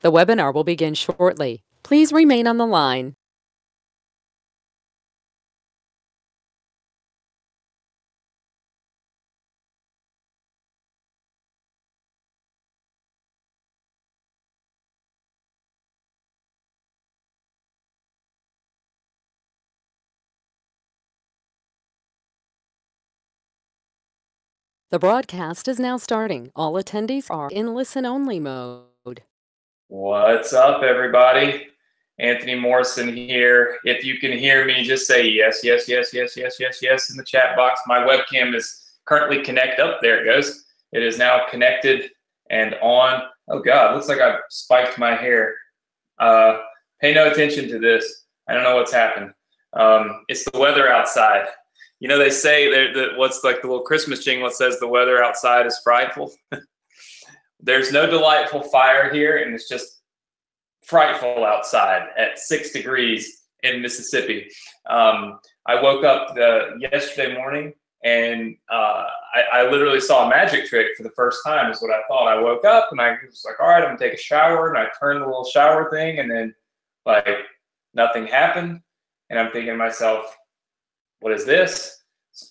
The webinar will begin shortly. Please remain on the line. The broadcast is now starting. All attendees are in listen-only mode. What's up, everybody? Anthony Morrison here. If you can hear me, just say yes, yes, yes, yes, yes, yes, yes in the chat box. My webcam is currently connected. Oh, there it goes. It is now connected and on. Oh, God, looks like I've spiked my hair. Pay no attention to this. I don't know what's happened. It's the weather outside. You know, they say what's like the little Christmas jingle that says the weather outside is frightful. There's no delightful fire here, and it's just frightful outside at 6 degrees in Mississippi. I woke up yesterday morning, and I literally saw a magic trick for the first time is what I thought. I woke up, and I was like, all right, I'm going to take a shower, and I turned the little shower thing, and then, like, nothing happened. And I'm thinking to myself, what is this?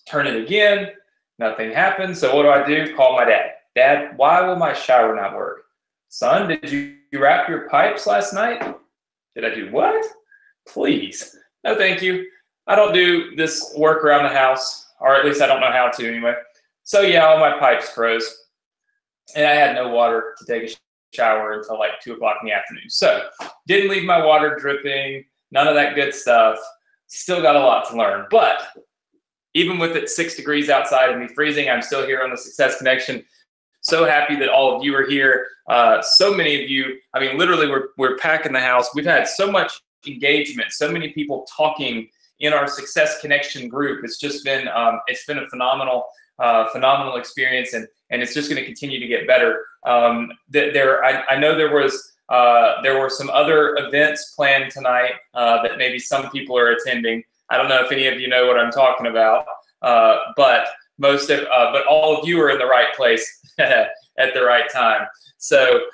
Turn it again. Nothing happened. So what do? Call my dad. Dad, why will my shower not work? Son, did you wrap your pipes last night? Did I do what? Please. No, thank you. I don't do this work around the house, or at least I don't know how to anyway. So yeah, all my pipes froze. And I had no water to take a shower until like 2 o'clock in the afternoon. So didn't leave my water dripping, none of that good stuff. Still got a lot to learn. But even with it 6 degrees outside and me freezing, I'm still here on the Success Connection. So happy that all of you are here. So many of you, I mean, literally we're packing the house. We've had so much engagement, so many people talking in our Success Connection group. It's just been, it's been a phenomenal experience, and it's just going to continue to get better. I know there were some other events planned tonight that maybe some people are attending. I don't know if any of you know what I'm talking about, but all of you are in the right place at the right time. So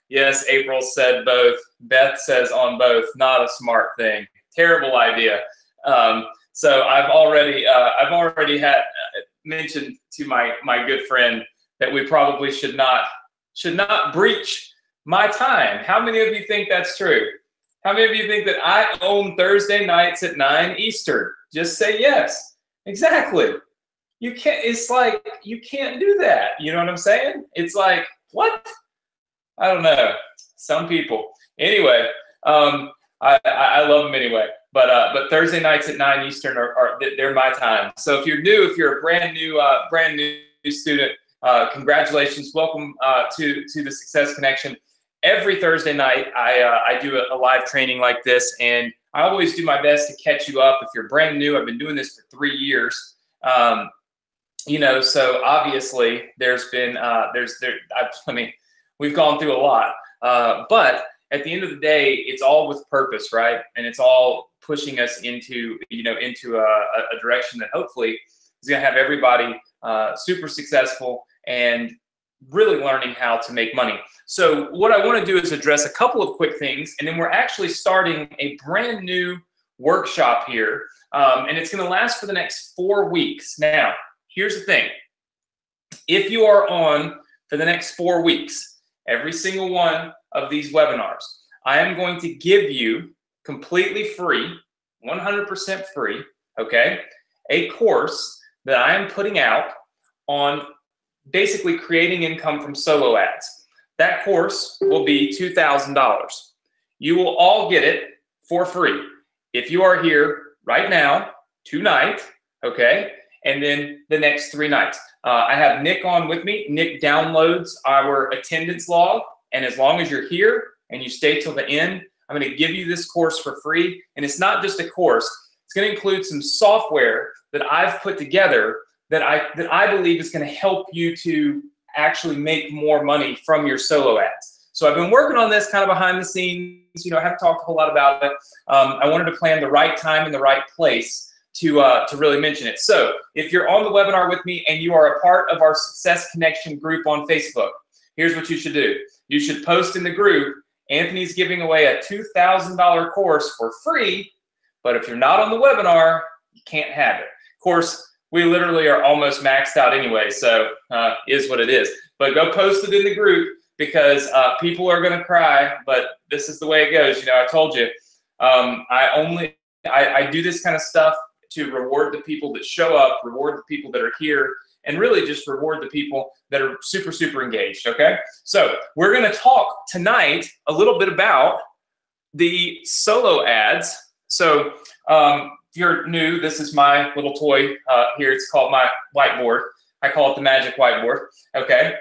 yes, April said both. Beth says on both. Not a smart thing. Terrible idea. So I've already had mentioned to my good friend that we probably should not breach my time. How many of you think that's true? How many of you think that I own Thursday nights at 9 Eastern? Just say yes. Exactly. You can't. It's like you can't do that. You know what I'm saying? It's like, what? I don't know. Some people. Anyway, I love them anyway. But Thursday nights at 9 Eastern they're my time. So if you're new, if you're a brand new student, congratulations. Welcome to the Success Connection. Every Thursday night, I do a live training like this, and I always do my best to catch you up. If you're brand new, I've been doing this for 3 years. You know, so obviously there's been we've gone through a lot, but at the end of the day, it's all with purpose, right? And it's all pushing us into a direction that hopefully is going to have everybody super successful and really learning how to make money. So what I want to do is address a couple of quick things, and then we're actually starting a brand new workshop here, and it's going to last for the next 4 weeks. Now, here's the thing. If you are on for the next 4 weeks, every single one of these webinars, I am going to give you completely free, 100% free, okay, a course that I am putting out on basically creating income from solo ads. That course will be $2,000. You will all get it for free if you are here right now, tonight, okay, and then the next 3 nights. I have Nick on with me. Nick downloads our attendance log, and as long as you're here and you stay till the end, I'm going to give you this course for free. And it's not just a course. It's going to include some software that I've put together that I believe is going to help you to actually make more money from your solo ads. So I've been working on this kind of behind the scenes. You know, I haven't talked a whole lot about it. I wanted to plan the right time and the right place to really mention it. So if you're on the webinar with me and you are a part of our Success Connection group on Facebook, here's what you should do. You should post in the group, Anthony's giving away a $2,000 course for free, but if you're not on the webinar, you can't have it. Of course, we literally are almost maxed out anyway, so is what it is. But go post it in the group because people are going to cry, but this is the way it goes. You know, I told you, I do this kind of stuff to reward the people that show up, reward the people that are here, and really just reward the people that are super, super engaged, okay? So we're going to talk tonight a little bit about the solo ads. So if you're new, this is my little toy here. It's called my whiteboard. I call it the magic whiteboard, okay?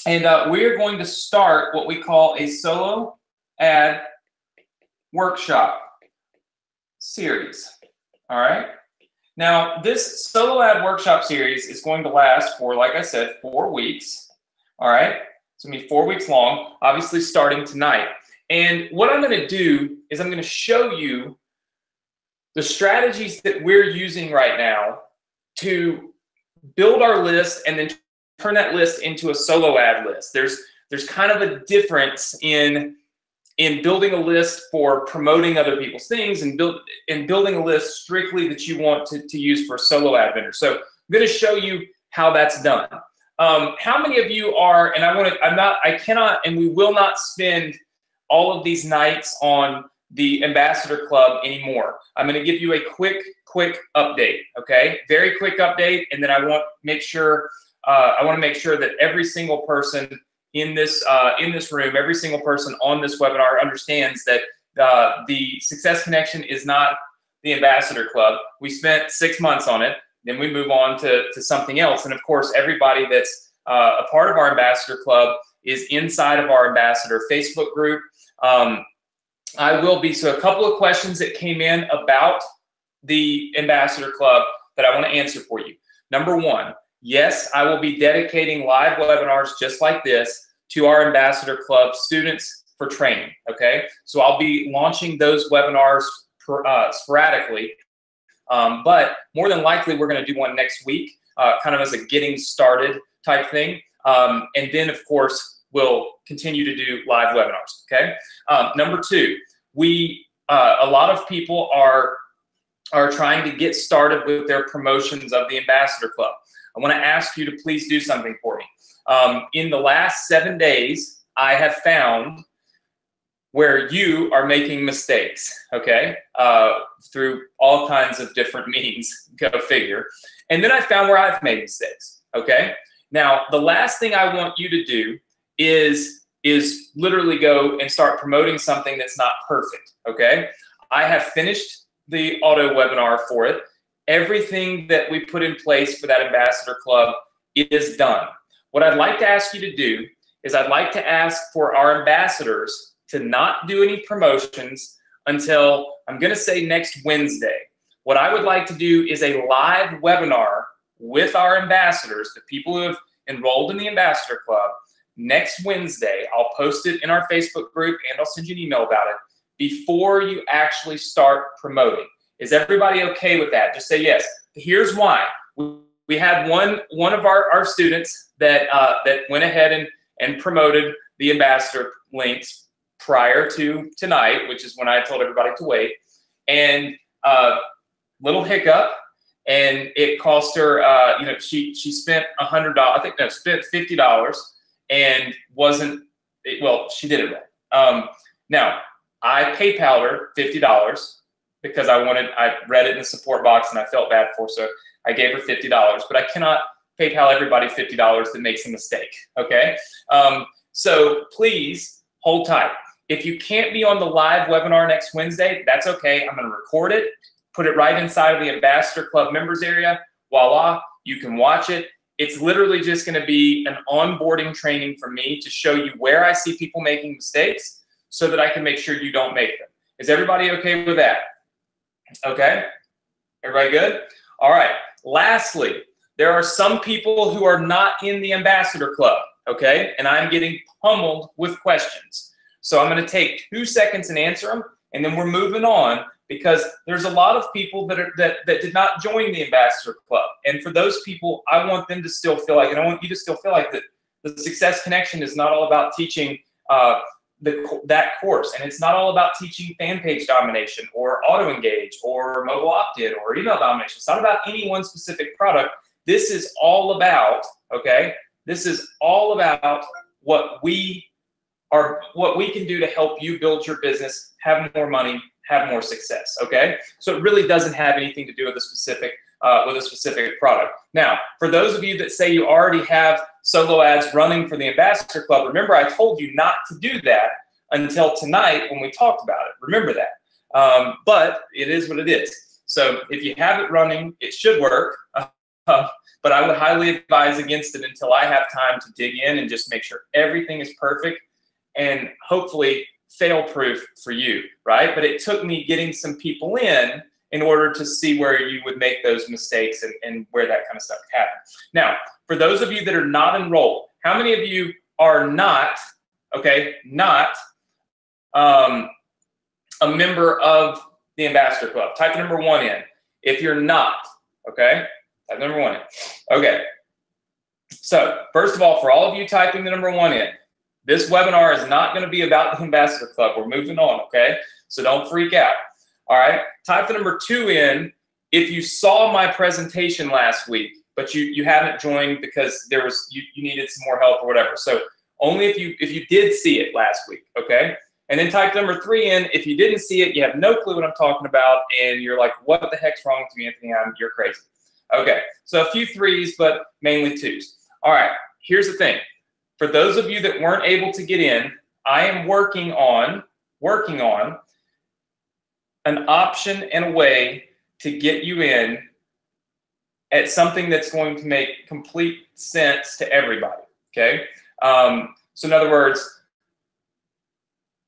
And we are going to start what we call a solo ad workshop series, all right? Now, this solo ad workshop series is going to last for, like I said, 4 weeks, all right? It's going to be 4 weeks long, obviously starting tonight. And what I'm going to do is I'm going to show you the strategies that we're using right now to build our list and then turn that list into a solo ad list. There's kind of a difference in building a list for promoting other people's things and building a list strictly that you want to use for a solo ad vendor. So I'm going to show you how that's done. How many of you are, and I cannot, and we will not spend all of these nights on the Ambassador Club anymore. I'm going to give you a quick update, okay? Very quick update, and then I want to make sure that every single person in this room, every single person on this webinar understands that the Success Connection is not the Ambassador Club. We spent 6 months on it, then we move on to something else. And of course, everybody that's a part of our Ambassador Club is inside of our Ambassador Facebook group. So a couple of questions that came in about the Ambassador Club that I want to answer for you. Number one, yes, I will be dedicating live webinars just like this to our Ambassador Club students for training, okay? So I'll be launching those webinars sporadically, but more than likely we're going to do one next week, kind of as a getting started type thing. And then, of course, we'll continue to do live webinars, okay? Number two, a lot of people are trying to get started with their promotions of the Ambassador Club. I want to ask you to please do something for me. In the last 7 days, I have found where you are making mistakes, okay, through all kinds of different means, go figure. And then I found where I've made mistakes, okay? Now, the last thing I want you to do is literally go and start promoting something that's not perfect, okay? I have finished the auto webinar for it. Everything that we put in place for that Ambassador Club is done. What I'd like to ask you to do is I'd like to ask for our ambassadors to not do any promotions until, I'm going to say, next Wednesday. What I would like to do is a live webinar with our ambassadors, the people who have enrolled in the Ambassador Club, next Wednesday. I'll post it in our Facebook group and I'll send you an email about it before you actually start promoting. Is everybody okay with that? Just say yes. Here's why. We had one of our students that went ahead and promoted the ambassador links prior to tonight, which is when I told everybody to wait. And little hiccup, and it cost her. She spent $100. I think no, spent $50, and wasn't. Well, she did it right. Now I PayPal'd her $50 because I read it in the support box and I felt bad for her, so I gave her $50, but I cannot PayPal everybody $50 that makes a mistake, okay? So please hold tight. If you can't be on the live webinar next Wednesday, that's okay. I'm gonna record it, put it right inside of the Ambassador Club members area. Voila, you can watch it. It's literally just gonna be an onboarding training for me to show you where I see people making mistakes so that I can make sure you don't make them. Is everybody okay with that? Okay, everybody good? All right, lastly, there are some people who are not in the Ambassador Club, okay? And I'm getting pummeled with questions. So I'm gonna take 2 seconds and answer them, and then we're moving on because there's a lot of people that did not join the Ambassador Club. And for those people, I want them to still feel like, and I want you to still feel like that The Success Connection is not all about teaching that course, and it's not all about teaching fan page domination or auto engage or mobile opt-in or email domination. It's not about any one specific product. This is all about, okay, this is all about what we can do to help you build your business, have more money, have more success, okay? So it really doesn't have anything to do with a specific product. Now, for those of you that say you already have solo ads running for the Ambassador Club, remember I told you not to do that until tonight when we talked about it. Remember that. But it is what it is. So if you have it running, it should work. But I would highly advise against it until I have time to dig in and just make sure everything is perfect and hopefully fail-proof for you, right? But it took me getting some people in order to see where you would make those mistakes and where that kind of stuff could happen. Now, for those of you that are not enrolled, how many of you are not, okay, not a member of the Ambassador Club? Type the number 1 in if you're not, okay? Type number 1 in. Okay. So, first of all, for all of you typing the number 1 in, this webinar is not going to be about the Ambassador Club. We're moving on, okay? So don't freak out. All right? Type the number 2 in if you saw my presentation last week, but you haven't joined because there was you needed some more help or whatever. So only if you did see it last week, okay? And then type number 3 in if you didn't see it, you have no clue what I'm talking about, and you're like, what the heck's wrong with me, Anthony? You're crazy. Okay, so a few 3s, but mainly 2s. All right, here's the thing. For those of you that weren't able to get in, I am working on an option and a way to get you in at something that's going to make complete sense to everybody, okay? So in other words,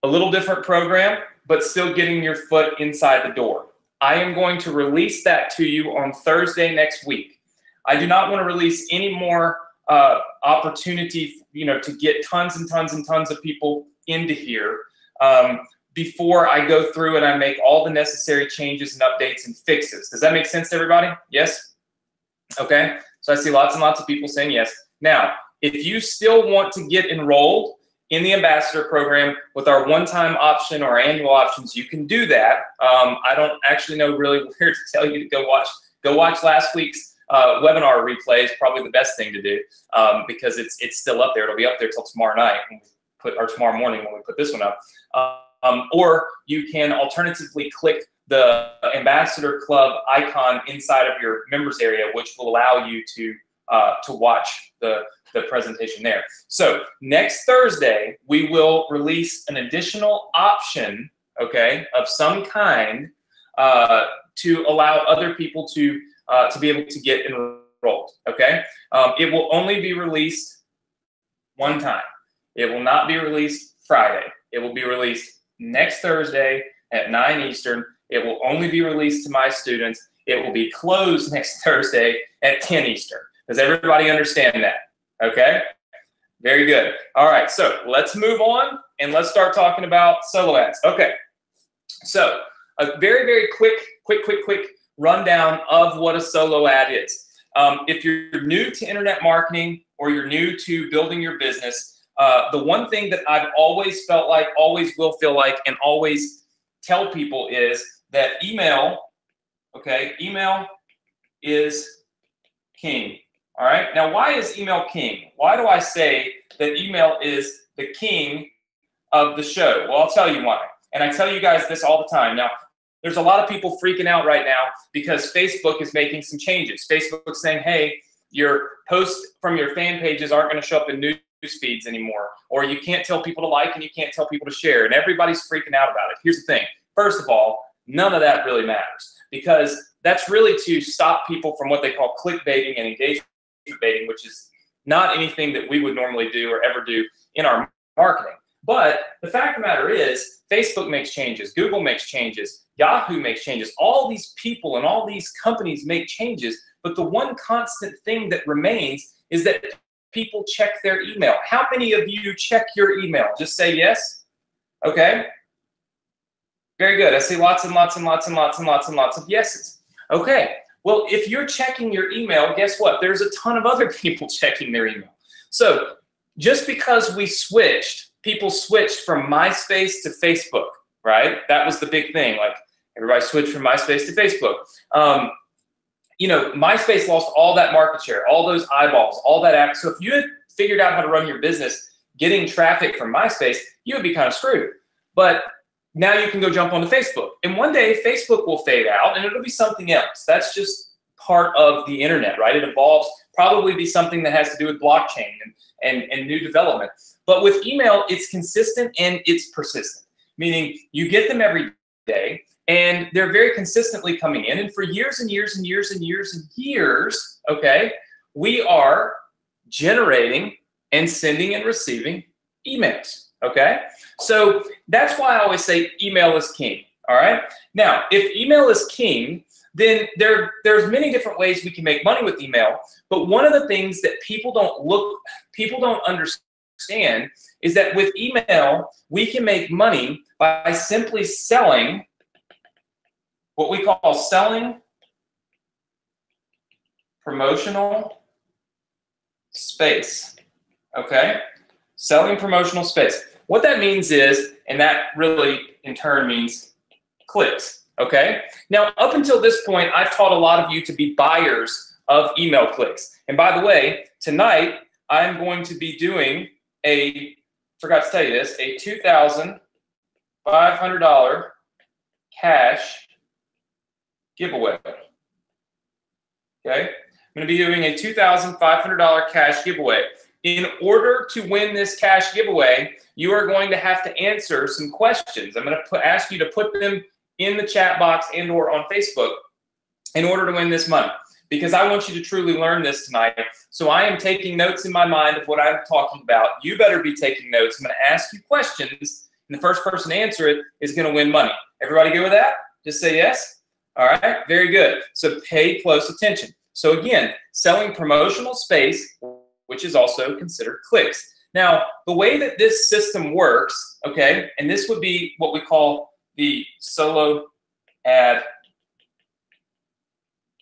a little different program, but still getting your foot inside the door. I am going to release that to you on Thursday next week. I do not want to release any more opportunity, to get tons and tons and tons of people into here before I go through and I make all the necessary changes and updates and fixes. Does that make sense to everybody? Yes? Okay. So I see lots and lots of people saying yes. Now, if you still want to get enrolled in the Ambassador Program with our one-time option or our annual options, you can do that. I don't actually know really where to tell you to go watch last week's webinar replay is probably the best thing to do because it's still up there. It'll be up there till tomorrow night or tomorrow morning when we put this one up. Or you can alternatively click the Ambassador Club icon inside of your members area, which will allow you to watch the presentation there. So next Thursday, we will release an additional option, okay, of some kind to allow other people to be able to get enrolled, okay? It will only be released one time. It will not be released Friday. It will be released next Thursday at 9 Eastern. It will only be released to my students. It will be closed next Thursday at 10 Eastern. Does everybody understand that? Okay? Very good. All right, so let's move on and let's start talking about solo ads. Okay, so a very, very quick rundown of what a solo ad is. If you're new to internet marketing or you're new to building your business, the one thing that I've always felt like, always will feel like, and always tell people is that email, okay, email is king. All right, now why is email king? Why do I say that email is the king of the show? Well, I'll tell you why. And I tell you guys this all the time. Now, there's a lot of people freaking out right now because Facebook is making some changes. Facebook's saying, hey, your posts from your fan pages aren't going to show up in news feeds anymore, or you can't tell people to like and you can't tell people to share, and everybody's freaking out about it. Here's the thing. First of all, none of that really matters because that's really to stop people from what they call clickbaiting and engagement baiting, which is not anything that we would normally do or ever do in our marketing. But the fact of the matter is, Facebook makes changes, Google makes changes, Yahoo makes changes. All these people and all these companies make changes, but the one constant thing that remains is that people check their email. How many of you check your email? Just say yes. Okay. Very good. I see lots and lots and lots and lots and lots and lots of yeses. Okay. Well, if you're checking your email, guess what? There's a ton of other people checking their email. So just because people switched from MySpace to Facebook, right? That was the big thing. Like everybody switched from MySpace to Facebook. MySpace lost all that market share, all those eyeballs, all that app. So if you had figured out how to run your business getting traffic from MySpace, you would be kind of screwed. But now you can go jump onto Facebook. And one day Facebook will fade out and it'll be something else. That's just part of the internet, right? It evolves, probably be something that has to do with blockchain and new development. But with email, it's consistent and it's persistent, meaning you get them every day and they're very consistently coming in. And for years and years and years and years and years, okay, we are generating and sending and receiving emails, okay? So that's why I always say email is king, all right? Now, if email is king, then there's many different ways we can make money with email, but one of the things that people don't understand is that with email, we can make money by simply selling what we call selling promotional space, okay? Selling promotional space. What that means is, and that really in turn means clicks, okay? Now, up until this point, I've taught a lot of you to be buyers of email clicks. And by the way, tonight, I'm going to be doing forgot to tell you this, a $2,500 cash giveaway, okay? I'm going to be doing a $2,500 cash giveaway. In order to win this cash giveaway, you are going to have to answer some questions. I'm going to ask you to put them in the chat box and or on Facebook in order to win this money, because I want you to truly learn this tonight. So I am taking notes in my mind of what I'm talking about. You better be taking notes. I'm going to ask you questions, and the first person to answer it is going to win money. Everybody good with that? Just say yes. All right, very good. So pay close attention. So again, selling promotional space, which is also considered clicks. Now, the way that this system works, okay, and this would be what we call the solo ad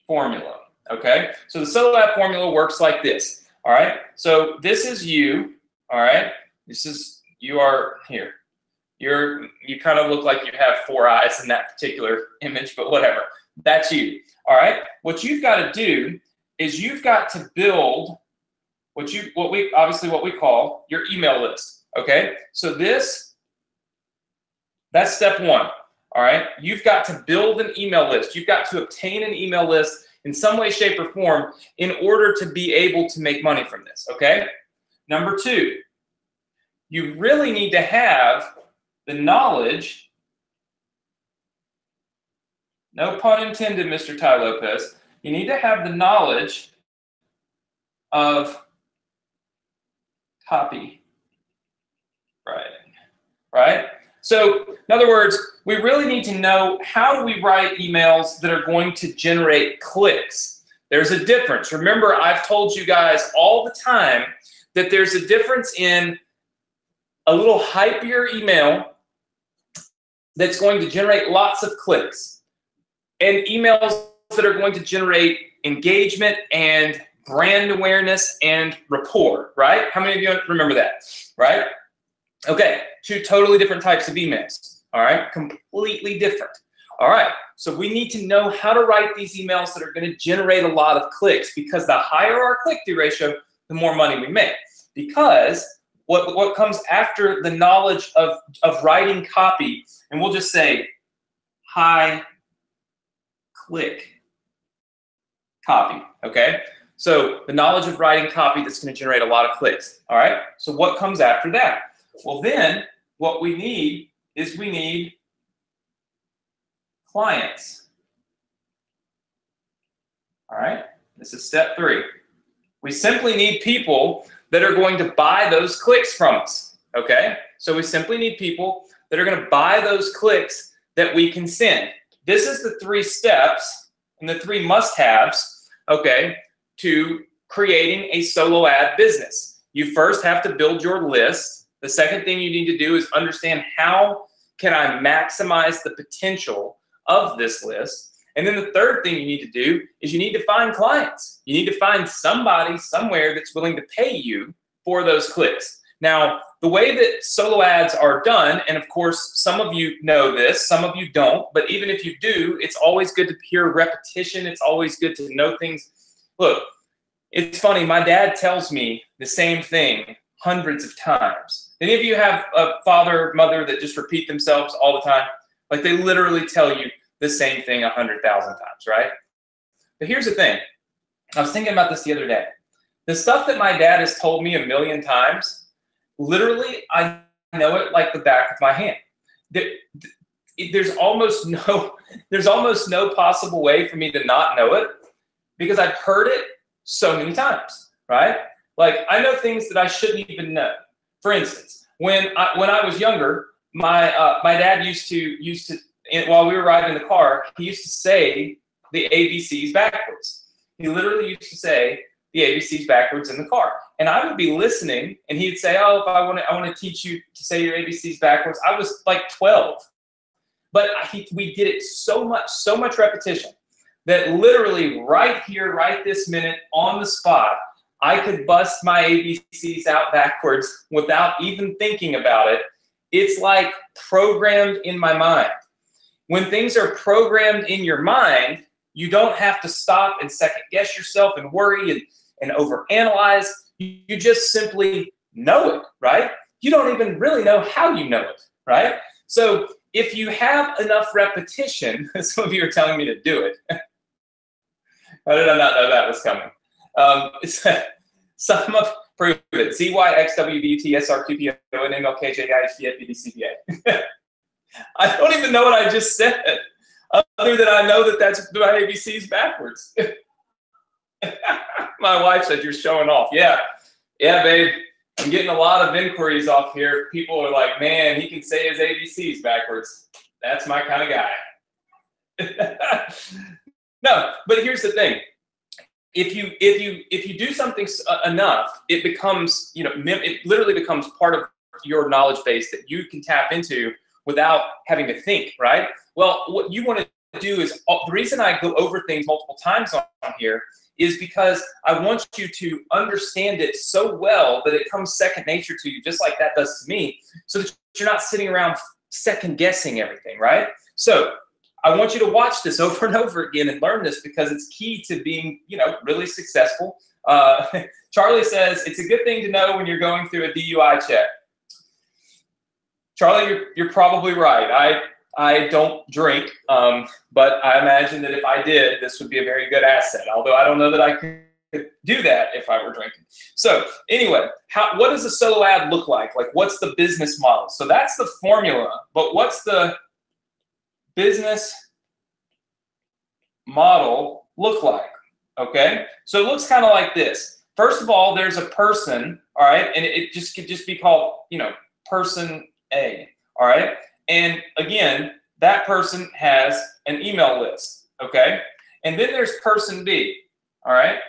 formula, okay? So the solo ad formula works like this, all right? So this is you, all right? You are here. You kind of look like you have 4 eyes in that particular image, but whatever. That's you, all right? What you've got to do is you've got to build what we call your email list, okay? So that's step 1, all right? You've got to build an email list. You've got to obtain an email list in some way, shape, or form in order to be able to make money from this, okay? Number 2, you really need to have the knowledge, no pun intended, Mr. Ty Lopez, you need to have the knowledge of copy writing, right? So in other words, we really need to know, how do we write emails that are going to generate clicks? There's a difference. Remember, I've told you guys all the time that there's a difference in a little hypier email that's going to generate lots of clicks and emails that are going to generate engagement and brand awareness and rapport, right? How many of you remember that, right? Okay, 2 totally different types of emails, all right? Completely different. All right, so we need to know how to write these emails that are going to generate a lot of clicks, because the higher our click-through ratio, the more money we make. Because what comes after the knowledge of writing copy, and we'll just say high click copy, okay? So the knowledge of writing copy that's going to generate a lot of clicks, all right? So what comes after that? Well, then what we need is clients, all right? This is step 3. We simply need people that are going to buy those clicks from us, okay? So we simply need people that are going to buy those clicks that we can send. This is the 3 steps and the 3 must-haves, okay, to creating a solo ad business. You first have to build your list. The second thing you need to do is understand, how can I maximize the potential of this list? And then the third thing you need to do is you need to find clients. You need to find somebody somewhere that's willing to pay you for those clicks. Now, the way that solo ads are done, and of course, some of you know this, some of you don't, but even if you do, it's always good to hear repetition. It's always good to know things. Look, it's funny, my dad tells me the same thing hundreds of times. Any of you have a father or mother that just repeat themselves all the time? Like they literally tell you the same thing 100,000 times, right? But here's the thing. I was thinking about this the other day. The stuff that my dad has told me a million times, literally, I know it like the back of my hand. There's almost no possible way for me to not know it because I've heard it so many times, right? Like I know things that I shouldn't even know. For instance, when I was younger, my dad used to while we were riding in the car, he used to say the ABCs backwards. He literally used to say the ABCs backwards in the car. And I would be listening and he'd say, oh, if I want to teach you to say your ABCs backwards. I was like 12. But we did it so much repetition that literally right here, right this minute on the spot, I could bust my ABCs out backwards without even thinking about it. It's like programmed in my mind. When things are programmed in your mind, you don't have to stop and second guess yourself and worry and overanalyze. You just simply know it, right? You don't even really know how you know it, right? So if you have enough repetition, some of you are telling me to do it. How did I not know that was coming? Sum of prove it. ZYXWBTSRQPONMLKJIHDFBDCBA. I don't even know what I just said, other than I know that that's my ABCs backwards. My wife said, you're showing off. Yeah, babe. I'm getting a lot of inquiries off here. People are like, man, he can say his ABCs backwards. That's my kind of guy. No, but here's the thing. If you do something enough, it becomes, it literally becomes part of your knowledge base that you can tap into without having to think, right? Well, what you want to do is, the reason I go over things multiple times on here is because I want you to understand it so well that it comes second nature to you, just like that does to me, so that you're not sitting around second guessing everything, right? So I want you to watch this over and over again and learn this because it's key to being, really successful. Charlie says, it's a good thing to know when you're going through a DUI check. Charlie, you're probably right. I don't drink, but I imagine that if I did, this would be a very good asset, although I don't know that I could do that if I were drinking. So anyway, what does a solo ad look like? Like, what's the business model? So that's the formula, but what's the business model look like? Okay, so it looks kind of like this. First of all, there's a person, all right, and it just could just be called, person A, all right? And again, that person has an email list, okay? And then there's person B, all right?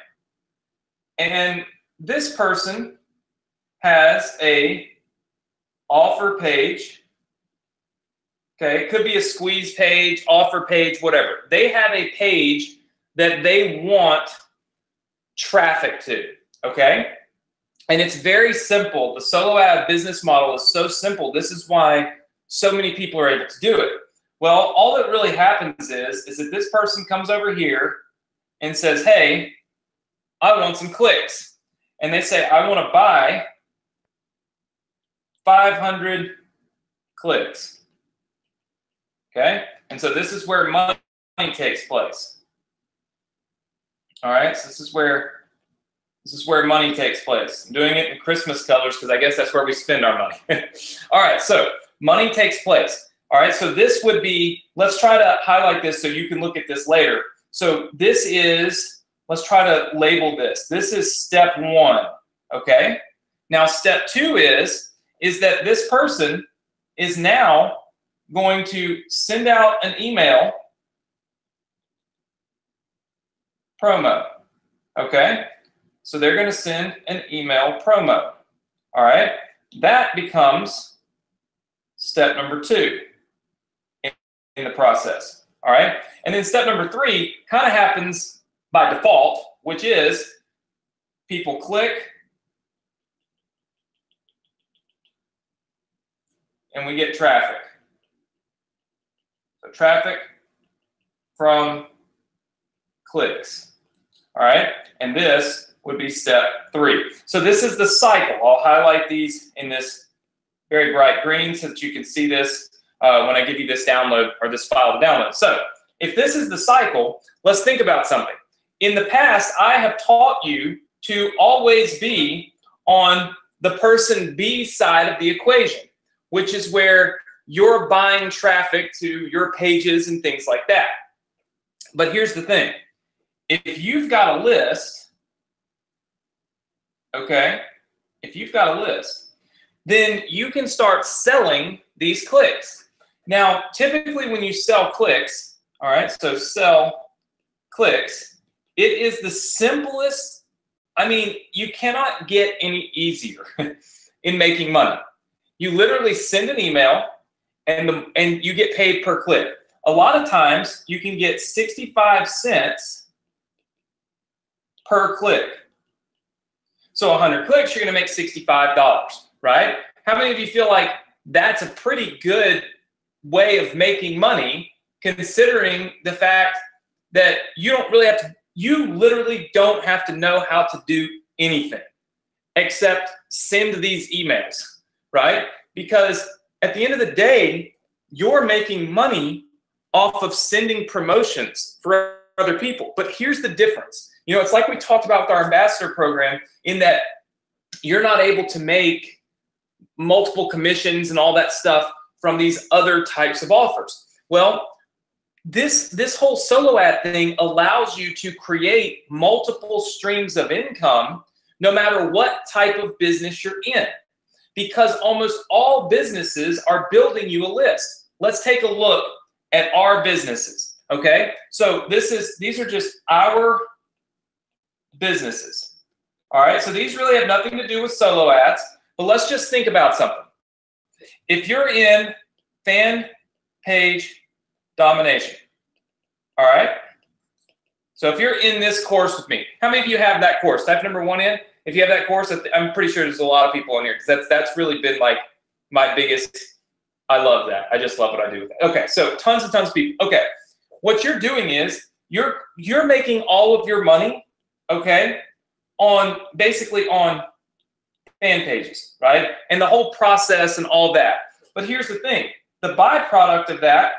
And this person has a offer page, okay? It could be a squeeze page, offer page, whatever. They have a page that they want traffic to, okay? And it's very simple. The solo ad business model is so simple. This is why so many people are able to do it. Well, all that really happens is that this person comes over here and says, hey, I want some clicks. And they say, I want to buy 500 clicks. Okay? And so this is where money takes place. All right? So this is where money takes place. I'm doing it in Christmas colors because I guess that's where we spend our money. All right, so money takes place. All right, so this would be, let's try to highlight this so you can look at this later. So this is, let's try to label this. This is step one, okay? Now step two is that this person is now going to send out an email promo, okay? So they're going to send an email promo, all right? That becomes step number two in the process, all right? And then step number three kind of happens by default, which is people click, and we get traffic. So traffic from clicks. All right, and this would be step 3. So this is the cycle. I'll highlight these in this very bright green so that you can see this when I give you this download or this file to download. So if this is the cycle, let's think about something. In the past, I have taught you to always be on the person B side of the equation, which is where you're buying traffic to your pages and things like that. But here's the thing. If you've got a list, okay, if you've got a list, then you can start selling these clicks. Now, typically when you sell clicks, all right, so sell clicks, it is the simplest, I mean, you cannot get any easier in making money. You literally send an email and you get paid per click. A lot of times you can get 65 cents per click. So 100 clicks, you're going to make $65, right? How many of you feel like that's a pretty good way of making money, considering the fact that you don't really have to, you literally don't have to know how to do anything except send these emails, right? Because at the end of the day, you're making money off of sending promotions for other people. But here's the difference. You know, it's like we talked about with our ambassador program, in that you're not able to make multiple commissions and all that stuff from these other types of offers. Well, this whole solo ad thing allows you to create multiple streams of income no matter what type of business you're in, because almost all businesses are building you a list. Let's take a look at our businesses, okay? So these are just our businesses, all right? So these really have nothing to do with solo ads, but let's just think about something. If you're in fan page domination, all right? So if you're in this course with me, how many of you have that course? Type number 1 in. If you have that course, I'm pretty sure there's a lot of people in here, because that's really been like my biggest, I love that. I just love what I do with it. Okay, so tons and tons of people. Okay, what you're doing is you're making all of your money, okay, on basically on fan pages, right? And the whole process and all that. But here's the thing. The byproduct of that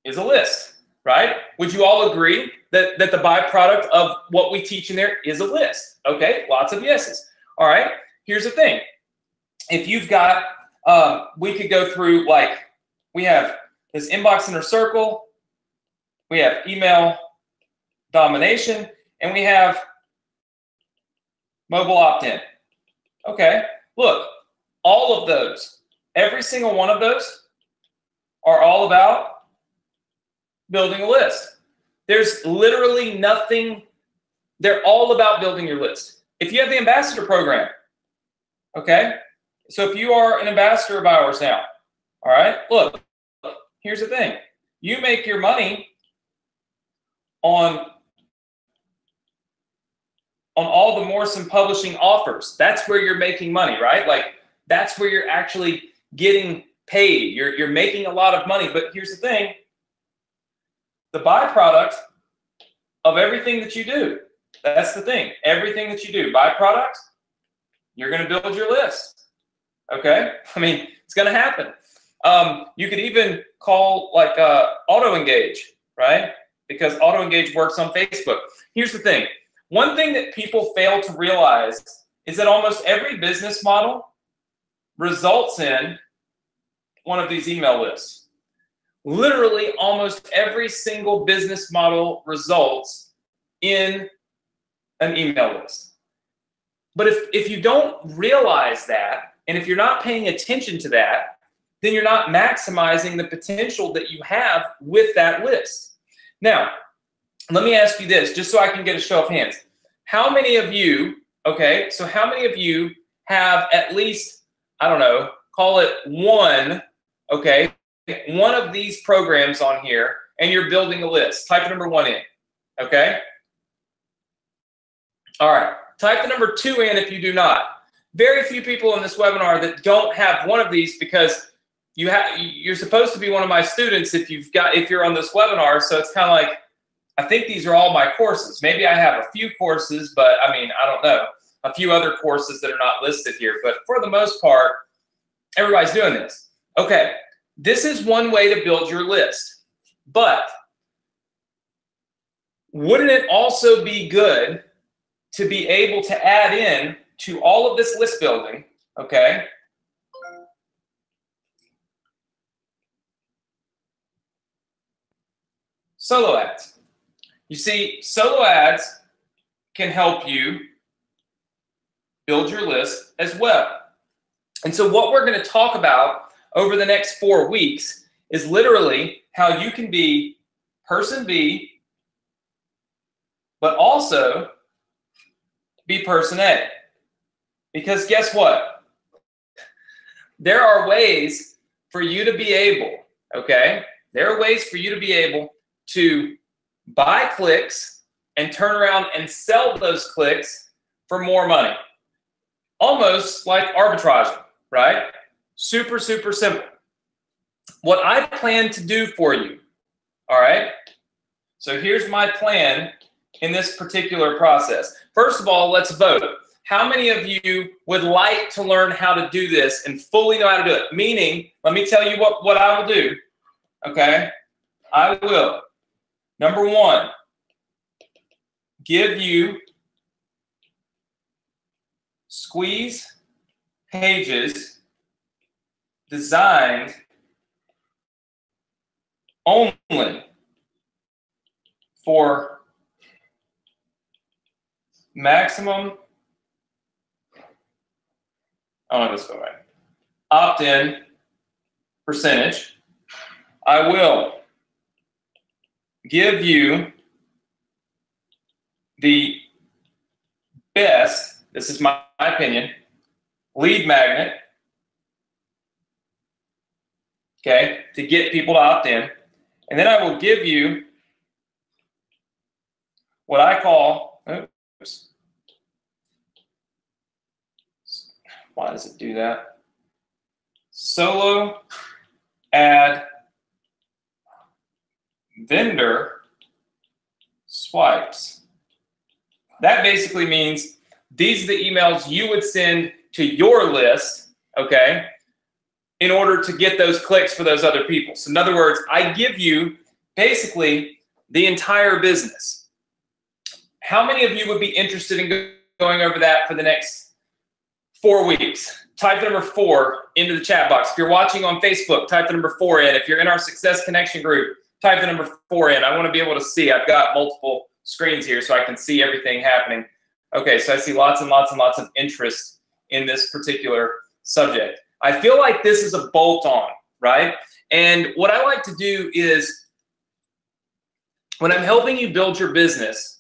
is a list, right? Would you all agree that the byproduct of what we teach in there is a list? Okay, lots of yeses. All right, here's the thing. If you've got, we could go through, like, we have this inbox inner circle, we have email domination, and we have mobile opt-in. Okay, look, all of those, every single one of those are all about building a list. There's literally nothing, they're all about building your list. If you have the ambassador program, okay, so if you are an ambassador of ours now, all right, look, here's the thing. You make your money on all the Morrison publishing offers. That's where you're making money, right? Like, that's where you're actually getting paid. You're making a lot of money. But here's the thing. The byproduct of everything that you do, that's the thing. Everything that you do, byproduct, you're going to build your list. Okay? I mean, it's going to happen. You could even call, like, auto engage, right? Because auto engage works on Facebook. Here's the thing. One thing that people fail to realize is that almost every business model results in one of these email lists. Literally almost every single business model results in an email list. But if you don't realize that, and if you're not paying attention to that, then you're not maximizing the potential that you have with that list. Now, let me ask you this, just so I can get a show of hands. How many of you, okay, so how many of you have at least, I don't know, call it one, okay, one of these programs on here, and you're building a list? Type number 1 in, okay? All right, type the number 2 in if you do not. very few people in this webinar that don't have one of these, because you're supposed to be one of my students if you're on this webinar. So it's kind of like, I think these are all my courses. Maybe I have a few courses, but I mean, I don't know. A few other courses that are not listed here, but for the most part, everybody's doing this. Okay, this is one way to build your list, but wouldn't it also be good to be able to add in to all of this list building, okay, solo ads? You see, solo ads can help you build your list as well. And so what we're going to talk about over the next 4 weeks is literally how you can be person B, but also be person A. Because guess what? There are ways for you to be able, okay? There are ways for you to be able to buy clicks and turn around and sell those clicks for more money. Almost like arbitraging, right? Super, super simple. What I plan to do for you, all right? So here's my plan in this particular process. First of all, let's vote. How many of you would like to learn how to do this and fully know how to do it? Meaning, let me tell you what I will do, okay? I will, number one, give you squeeze pages designed only for maximum, this way, opt-in percentage. I will give you the best, this is my opinion, lead magnet, okay, to get people to opt in. And then I will give you what I call, oops, why does it do that? Solo ad vendor swipes. That basically means these are the emails you would send to your list, okay, in order to get those clicks for those other people. So in other words, I give you basically the entire business. How many of you would be interested in going over that for the next 4 weeks? Type the number 4 into the chat box. If you're watching on Facebook, type the number 4 in. If you're in our Success Connection group, type the number 4 in. I want to be able to see. I've got multiple screens here so I can see everything happening. Okay, so I see lots and lots and lots of interest in this particular subject. I feel like this is a bolt-on, right? And what I like to do is, when I'm helping you build your business,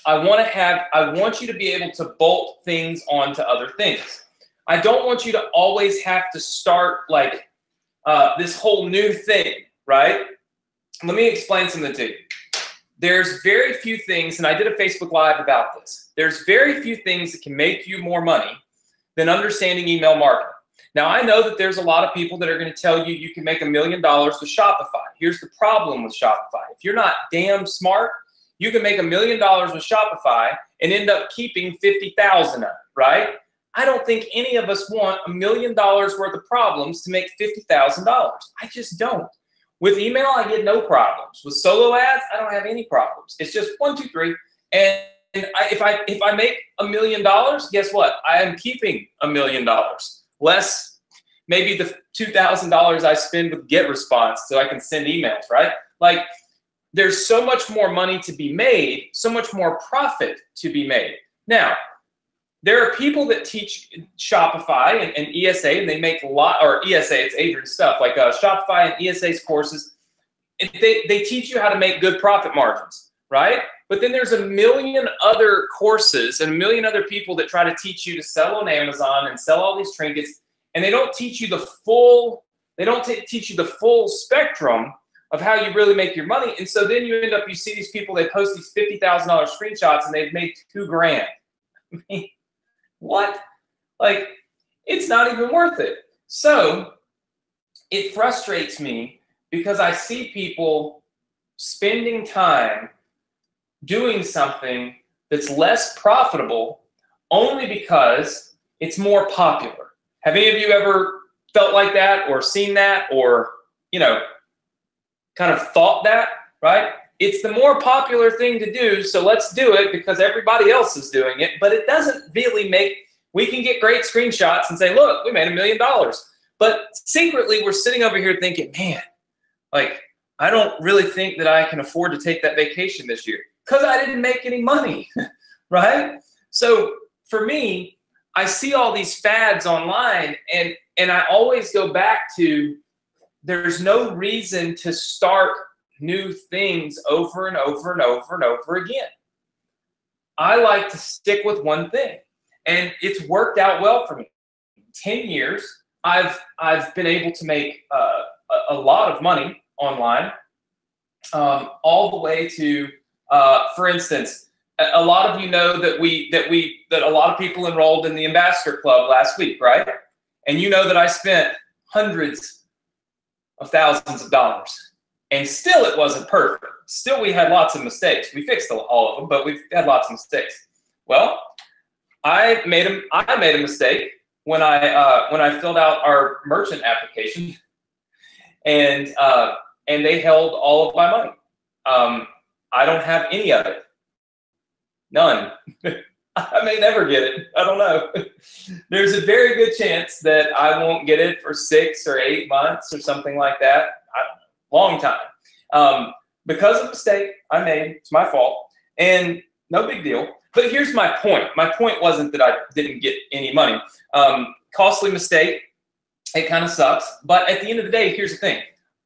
I want you to be able to bolt things onto other things. I don't want you to always have to start like this whole new thing, right? Let me explain something to you. There's very few things, and I did a Facebook Live about this. There's very few things that can make you more money than understanding email marketing. Now, I know that there's a lot of people that are going to tell you you can make $1 million with Shopify. Here's the problem with Shopify. If you're not damn smart, you can make $1 million with Shopify and end up keeping 50,000 of it, right? I don't think any of us want $1 million worth of problems to make $50,000. I just don't. With email, I get no problems. With solo ads, I don't have any problems. It's just 1, 2, 3. And if I make $1 million, guess what? I am keeping $1 million. Less maybe the $2,000 I spend with GetResponse so I can send emails, right? Like, there's so much more money to be made, so much more profit to be made. Now, there are people that teach Shopify and ESA, and they make a lot, or ESA, it's Adrian's stuff, like Shopify and ESA's courses. They teach you how to make good profit margins, right? But then there's a million other courses and a million other people that try to teach you to sell on Amazon and sell all these trinkets, and they don't teach you the full, teach you the full spectrum of how you really make your money. And so then you see these people, they post these $50,000 screenshots and they've made $2 grand. I mean, what? Like, it's not even worth it. So it frustrates me because I see people spending time doing something that's less profitable only because it's more popular. Have any of you ever felt like that or seen that or, kind of thought that, right? It's the more popular thing to do, so let's do it because everybody else is doing it, but it doesn't really we can get great screenshots and say, look, we made $1 million. But secretly, we're sitting over here thinking, man, like, I don't really think that I can afford to take that vacation this year because I didn't make any money, right? So for me, I see all these fads online, and I always go back to, there's no reason to start new things over and over and over and over again. I like to stick with one thing, and it's worked out well for me. 10 years, I've been able to make a lot of money online, all the way to, for instance, a lot of you know that a lot of people enrolled in the Ambassador Club last week, right? And you know that I spent hundreds of thousands of dollars, and still it wasn't perfect. Still, we had lots of mistakes. We fixed all of them, but we've had lots of mistakes. Well, I made a mistake when I filled out our merchant application, and they held all of my money. I don't have any of it. None. I may never get it. I don't know. There's a very good chance that I won't get it for 6 or 8 months or something like that. Long time. Because of a mistake I made. It's my fault. And no big deal. But here's my point. My point wasn't that I didn't get any money. Costly mistake. It kind of sucks. But at the end of the day, here's the thing.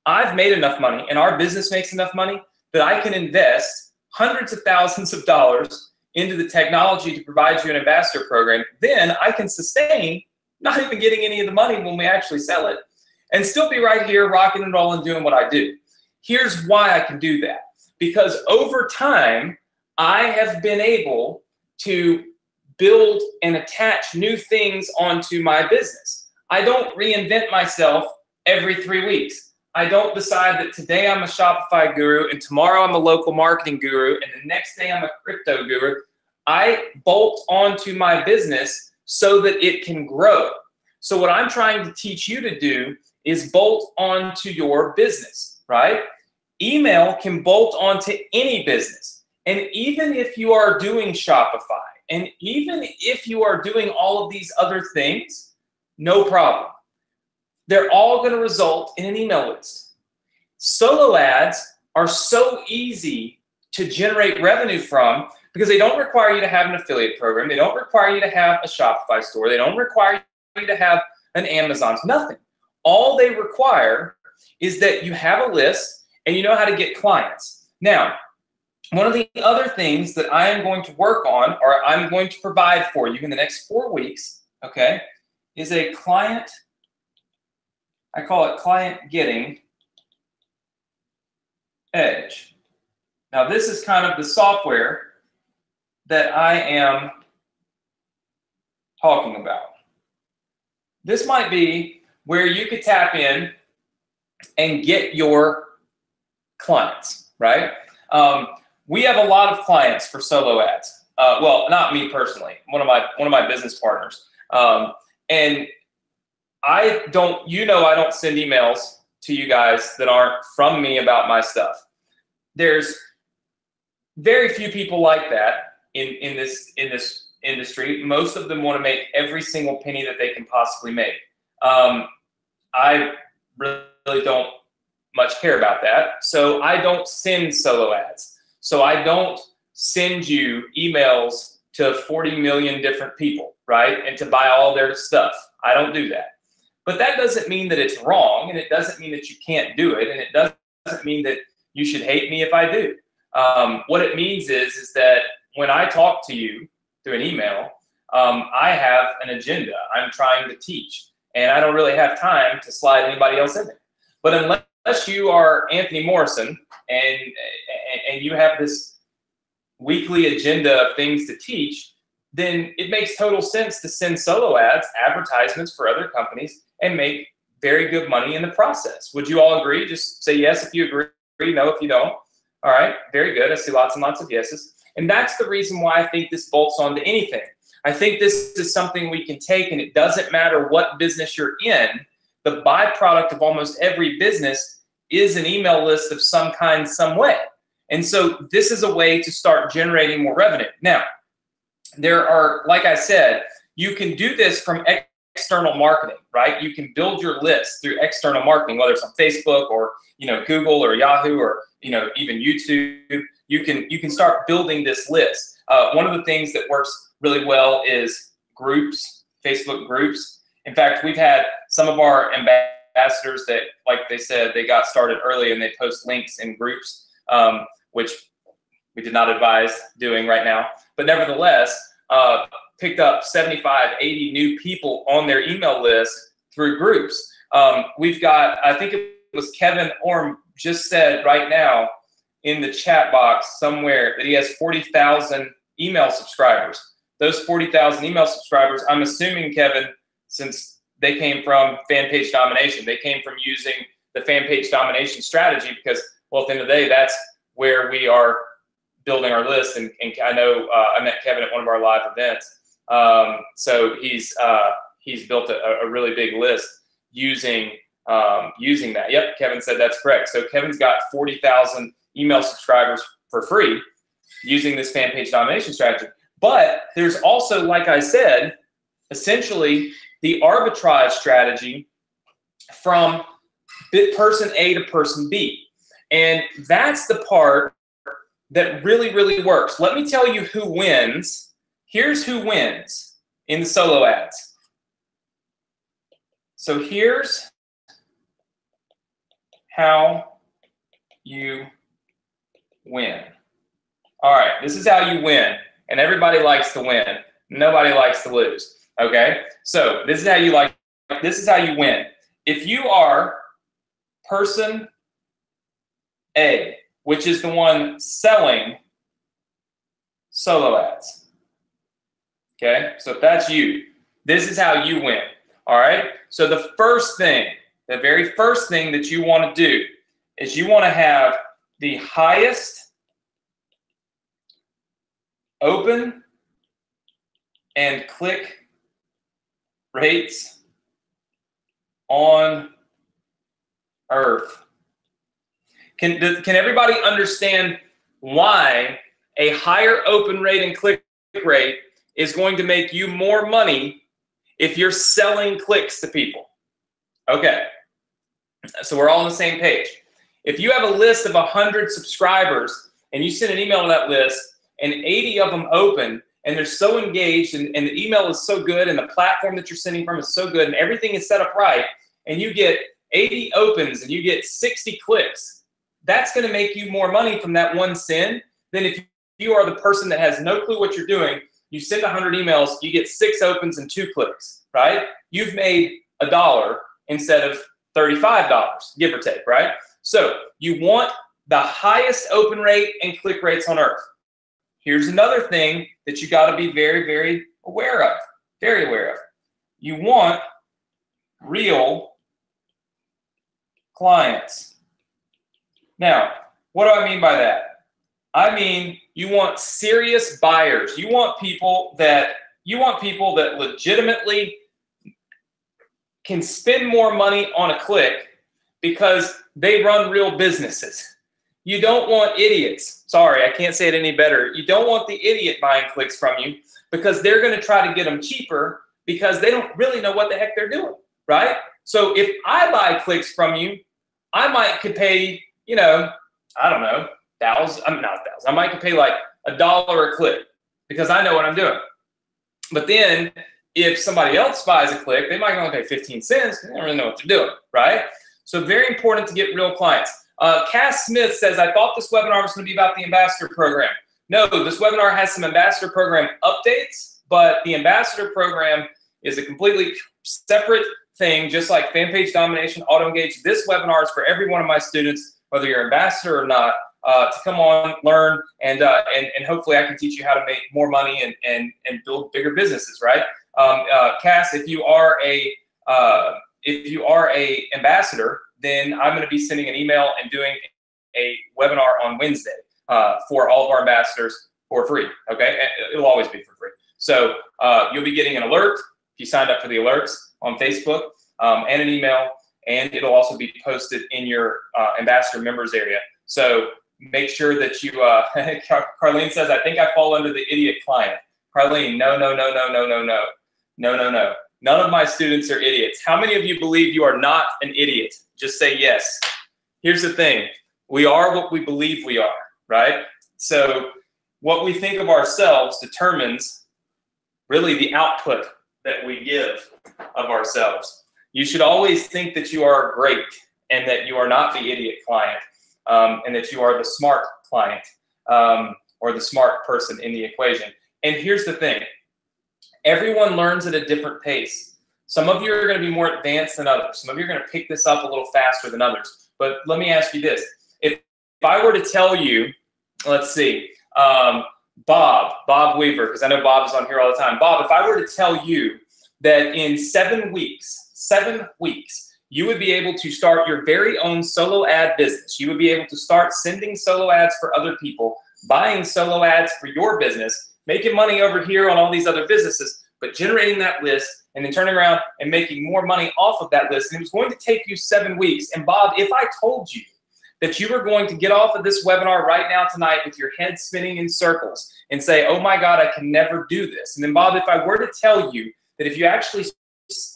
I've made enough money, and our business makes enough money that I can invest hundreds of thousands of dollars into the technology to provide you an ambassador program. Then I can sustain not even getting any of the money when we actually sell it, and still be right here rocking and rolling doing what I do. Here's why I can do that. Because over time, I have been able to build and attach new things onto my business. I don't reinvent myself every 3 weeks. I don't decide that today I'm a Shopify guru and tomorrow I'm a local marketing guru and the next day I'm a crypto guru. I bolt onto my business so that it can grow. So what I'm trying to teach you to do is bolt onto your business, right? Email can bolt onto any business. And even if you are doing Shopify, and even if you are doing all of these other things, no problem. They're all going to result in an email list. Solo ads are so easy to generate revenue from because they don't require you to have an affiliate program. They don't require you to have a Shopify store. They don't require you to have an Amazon, nothing. All they require is that you have a list and you know how to get clients. Now, one of the other things that I am going to work on, or I'm going to provide for you in the next 4 weeks, okay, is a client, I call it Client Getting Edge. Now, this is kind of the software that I am talking about. This might be where you could tap in and get your clients, right? We have a lot of clients for solo ads. Well, not me personally, one of my business partners. And I don't send emails to you guys that aren't from me about my stuff. There's very few people like that in this industry. Most of them want to make every single penny that they can possibly make. I really don't much care about that. So I don't send solo ads. So I don't send you emails to 40 million different people, right? And to buy all their stuff. I don't do that. But that doesn't mean that it's wrong, and it doesn't mean that you can't do it, and it doesn't mean that you should hate me if I do. What it means is that when I talk to you through an email, I have an agenda. I'm trying to teach, and I don't really have time to slide anybody else in there. But unless you are Anthony Morrison and you have this weekly agenda of things to teach, then it makes total sense to send solo ads, advertisements for other companies, and make very good money in the process. Would you all agree? Just say yes if you agree, no if you don't. All right, very good. I see lots and lots of yeses. And that's the reason why I think this bolts onto anything. I think this is something we can take, and it doesn't matter what business you're in. The byproduct of almost every business is an email list of some kind, some way. And so this is a way to start generating more revenue. Now, there are, like I said, you can do this from external marketing, right? You can build your list through external marketing, whether it's on Facebook or, Google or Yahoo or, even YouTube. You can start building this list. One of the things that works really well is groups, Facebook groups. In fact, we've had some of our ambassadors that, like they said, they got started early and they post links in groups, which we did not advise doing right now. But nevertheless, picked up 75, 80 new people on their email list through groups. We've got, I think it was Kevin Orm just said right now in the chat box somewhere that he has 40,000 email subscribers. Those 40,000 email subscribers, I'm assuming, Kevin, since they came from fan page domination, they came from using the fan page domination strategy because, well, at the end of the day, that's where we are building our list. And I know I met Kevin at one of our live events. So he's built a really big list using that. Yep, Kevin said that's correct. So Kevin's got 40,000 email subscribers for free using this fan page domination strategy. But there's also, like I said, essentially the arbitrage strategy from person A to person B. And that's the part that really, really works. Let me tell you who wins. Here's who wins in the solo ads. So here's how you win. All right, this is how you win. And everybody likes to win. Nobody likes to lose. Okay? So this is how you win. If you are person A, which is the one selling solo ads. Okay? So if that's you, this is how you win. All right? So the very first thing that you want to do is you want to have the highest open and click rates on earth. Can everybody understand why a higher open rate and click rate is going to make you more money if you're selling clicks to people? Okay, so we're all on the same page. If you have a list of 100 subscribers and you send an email to that list and 80 of them open and they're so engaged and the email is so good and the platform that you're sending from is so good and everything is set up right and you get 80 opens and you get 60 clicks, that's going to make you more money from that one send than if you are the person that has no clue what you're doing. You send 100 emails, you get 6 opens and 2 clicks, right? You've made $1 instead of $35, give or take, right? So you want the highest open rate and click rates on earth. Here's another thing that you got to be very, very aware of, very aware of. You want real clients. Now, what do I mean by that? I mean, you want serious buyers. You want people that legitimately can spend more money on a click because they run real businesses. You don't want idiots. Sorry, I can't say it any better. You don't want the idiot buying clicks from you because they're going to try to get them cheaper because they don't really know what the heck they're doing, right? So if I buy clicks from you, I could pay, I don't know, I might could pay like $1 a click because I know what I'm doing. But then if somebody else buys a click, they might only pay 15 cents. They don't really know what they're doing, right? So very important to get real clients. Cass Smith says, I thought this webinar was going to be about the ambassador program. No, this webinar has some ambassador program updates, but the ambassador program is a completely separate thing, just like fan page domination, auto engage. This webinar is for every one of my students, whether you're an ambassador or not. to come on, learn, and hopefully I can teach you how to make more money and build bigger businesses, right? Cass, if you are a ambassador, then I'm going to be sending an email and doing a webinar on Wednesday for all of our ambassadors for free. Okay, it'll always be for free. So you'll be getting an alert if you signed up for the alerts on Facebook and an email, and it'll also be posted in your ambassador members area. So make sure that you. Carlene says, "I think I fall under the idiot client." Carlene, no, no, no, no, no, no, no, no, no, no. None of my students are idiots. How many of you believe you are not an idiot? Just say yes. Here's the thing. We are what we believe we are, right? So what we think of ourselves determines really the output that we give of ourselves. You should always think that you are great and that you are not the idiot client, and that you are the smart client, or the smart person in the equation. And here's the thing. Everyone learns at a different pace. Some of you are going to be more advanced than others. Some of you are going to pick this up a little faster than others. But let me ask you this. If I were to tell you, let's see, Bob Weaver, because I know Bob is on here all the time. Bob, if I were to tell you that in 7 weeks, you would be able to start your very own solo ad business. You would be able to start sending solo ads for other people, buying solo ads for your business, making money over here on all these other businesses, but generating that list and then turning around and making more money off of that list. And it was going to take you 7 weeks. And Bob, if I told you that you were going to get off of this webinar right now tonight with your head spinning in circles and say, oh my God, I can never do this. And then Bob, if I were to tell you that if you actually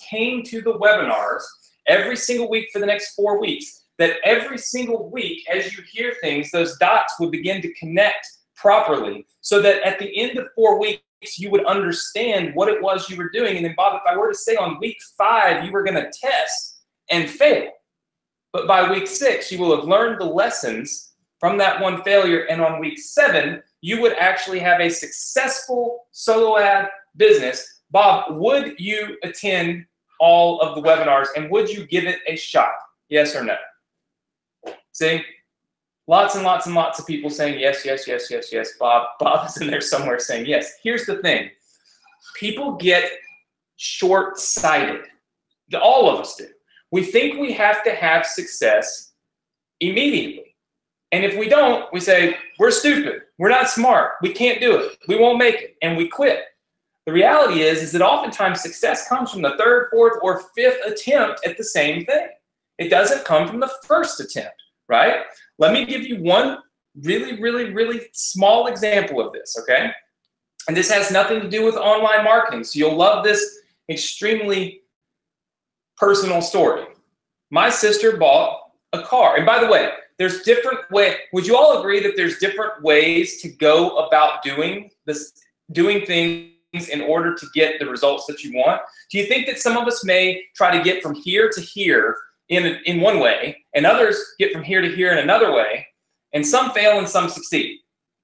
came to the webinars every single week for the next 4 weeks, that every single week as you hear things, those dots would begin to connect properly, so that at the end of 4 weeks, you would understand what it was you were doing. And then Bob, if I were to say on week 5, you were going to test and fail, but by week 6, you will have learned the lessons from that one failure. And on week 7, you would actually have a successful solo ad business. Bob, would you attend all of the webinars and would you give it a shot? Yes or no? See? Lots and lots and lots of people saying yes, yes, yes, yes, yes. Bob is in there somewhere saying yes. Here's the thing. People get short-sighted. All of us do. We think we have to have success immediately. And if we don't, we say, we're stupid. We're not smart. We can't do it. We won't make it. And we quit. The reality is that oftentimes success comes from the 3rd, 4th, or 5th attempt at the same thing. It doesn't come from the first attempt, right? Let me give you one really, really, really small example of this, okay? And this has nothing to do with online marketing, so you'll love this extremely personal story. My sister bought a car. And by the way, there's different ways. Would you all agree that there's different ways to go about doing things in order to get the results that you want? Do you think that some of us may try to get from here to here in one way, and others get from here to here in another way, and some fail and some succeed?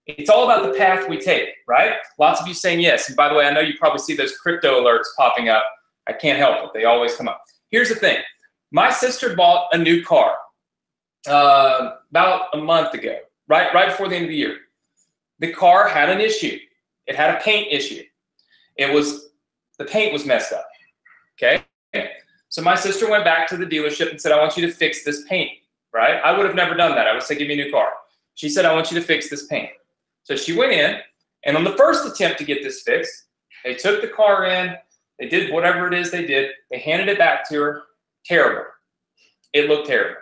It's all about the path we take, right? Lots of you saying yes. And by the way, I know you probably see those crypto alerts popping up. I can't help it. They always come up. Here's the thing. My sister bought a new car about a month ago, right before the end of the year. The car had an issue. It had a paint issue. The paint was messed up, okay? So my sister went back to the dealership and said, I want you to fix this paint, right? I would have never done that. I would say, give me a new car. She said, I want you to fix this paint. So she went in, and on the first attempt to get this fixed, they took the car in, they did whatever it is they did, they handed it back to her. Terrible. It looked terrible,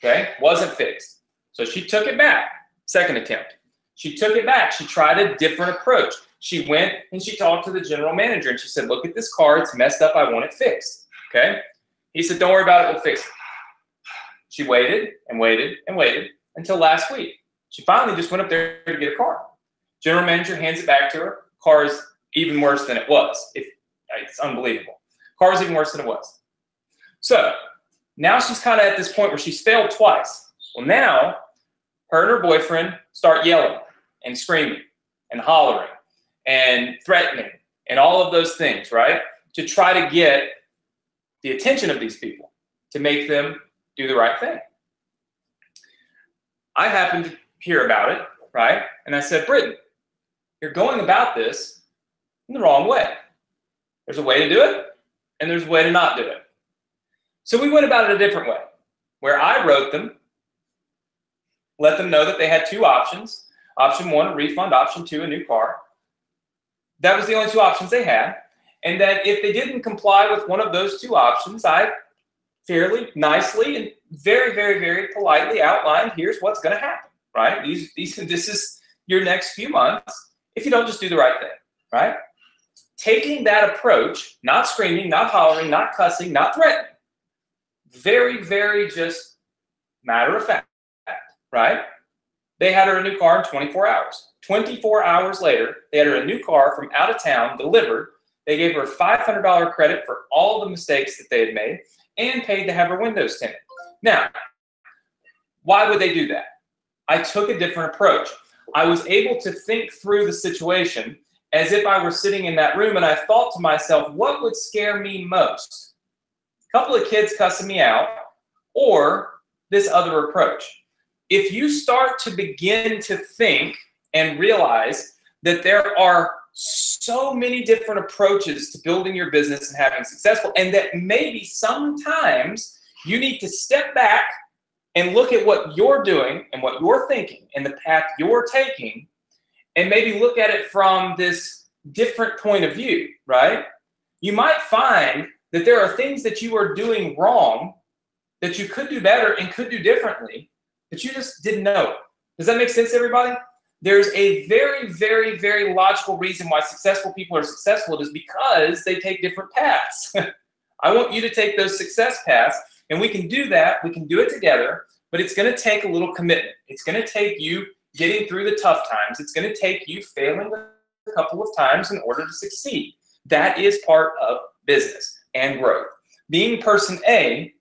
okay? Wasn't fixed. So she took it back, second attempt. She took it back. She tried a different approach. She went and she talked to the general manager, and she said, look at this car. It's messed up. I want it fixed. Okay? He said, don't worry about it. We'll fix it. She waited and waited and waited until last week. She finally just went up there to get a car. General manager hands it back to her. Car is even worse than it was. It's unbelievable. Car is even worse than it was. So now she's kind of at this point where she's failed twice. Well, now her and her boyfriend start yelling and screaming and hollering and threatening and all of those things, right? To try to get the attention of these people, to make them do the right thing. I happen to hear about it, right? And I said, Britton, you're going about this in the wrong way. There's a way to do it, and there's a way to not do it. So we went about it a different way, where I wrote them, let them know that they had two options. Option one, a refund. Option two, a new car. That was the only two options they had. And that if they didn't comply with one of those two options, I fairly nicely and very, very, very politely outlined, here's what's going to happen, right? This is your next few months if you don't just do the right thing, right? Taking that approach, not screaming, not hollering, not cussing, not threatening, very, very just matter of fact, right? They had her a new car in 24 hours. 24 hours later, they had her a new car from out of town delivered. They gave her a $500 credit for all the mistakes that they had made and paid to have her windows tinted. Now, why would they do that? I took a different approach. I was able to think through the situation as if I were sitting in that room, and I thought to myself, what would scare me most? A couple of kids cussing me out, or this other approach. If you start to begin to think and realize that there are so many different approaches to building your business and having successful, and that maybe sometimes you need to step back and look at what you're doing and what you're thinking and the path you're taking, and maybe look at it from this different point of view, right? You might find that there are things that you are doing wrong that you could do better and could do differently, but you just didn't know. Does that make sense, everybody? There's a very, very, very logical reason why successful people are successful. It is because they take different paths. I want you to take those success paths, and we can do that. We can do it together, but it's going to take a little commitment. It's going to take you getting through the tough times. It's going to take you failing a couple of times in order to succeed. That is part of business and growth. Being person A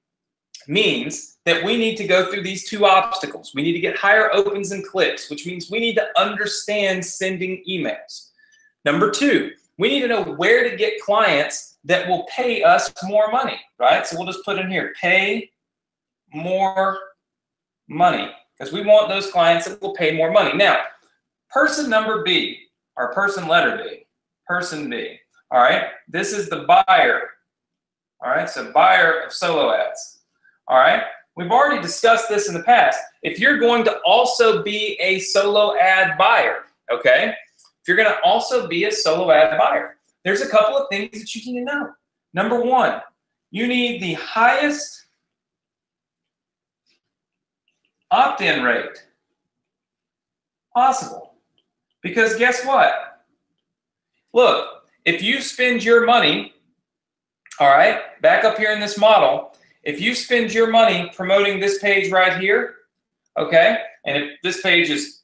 means that we need to go through these two obstacles. We need to get higher opens and clicks, which means we need to understand sending emails. Number two, we need to know where to get clients that will pay us more money, right? So we'll just put in here, pay more money, because we want those clients that will pay more money. Now, person number B, or person letter B, person B, all right? This is the buyer, all right? So buyer of solo ads, all right? We've already discussed this in the past. If you're going to also be a solo ad buyer, okay? If you're going to also be a solo ad buyer, there's a couple of things that you need to know. Number one, you need the highest opt-in rate possible. Because guess what? Look, if you spend your money, all right, back up here in this model, if you spend your money promoting this page right here, okay, and if this page has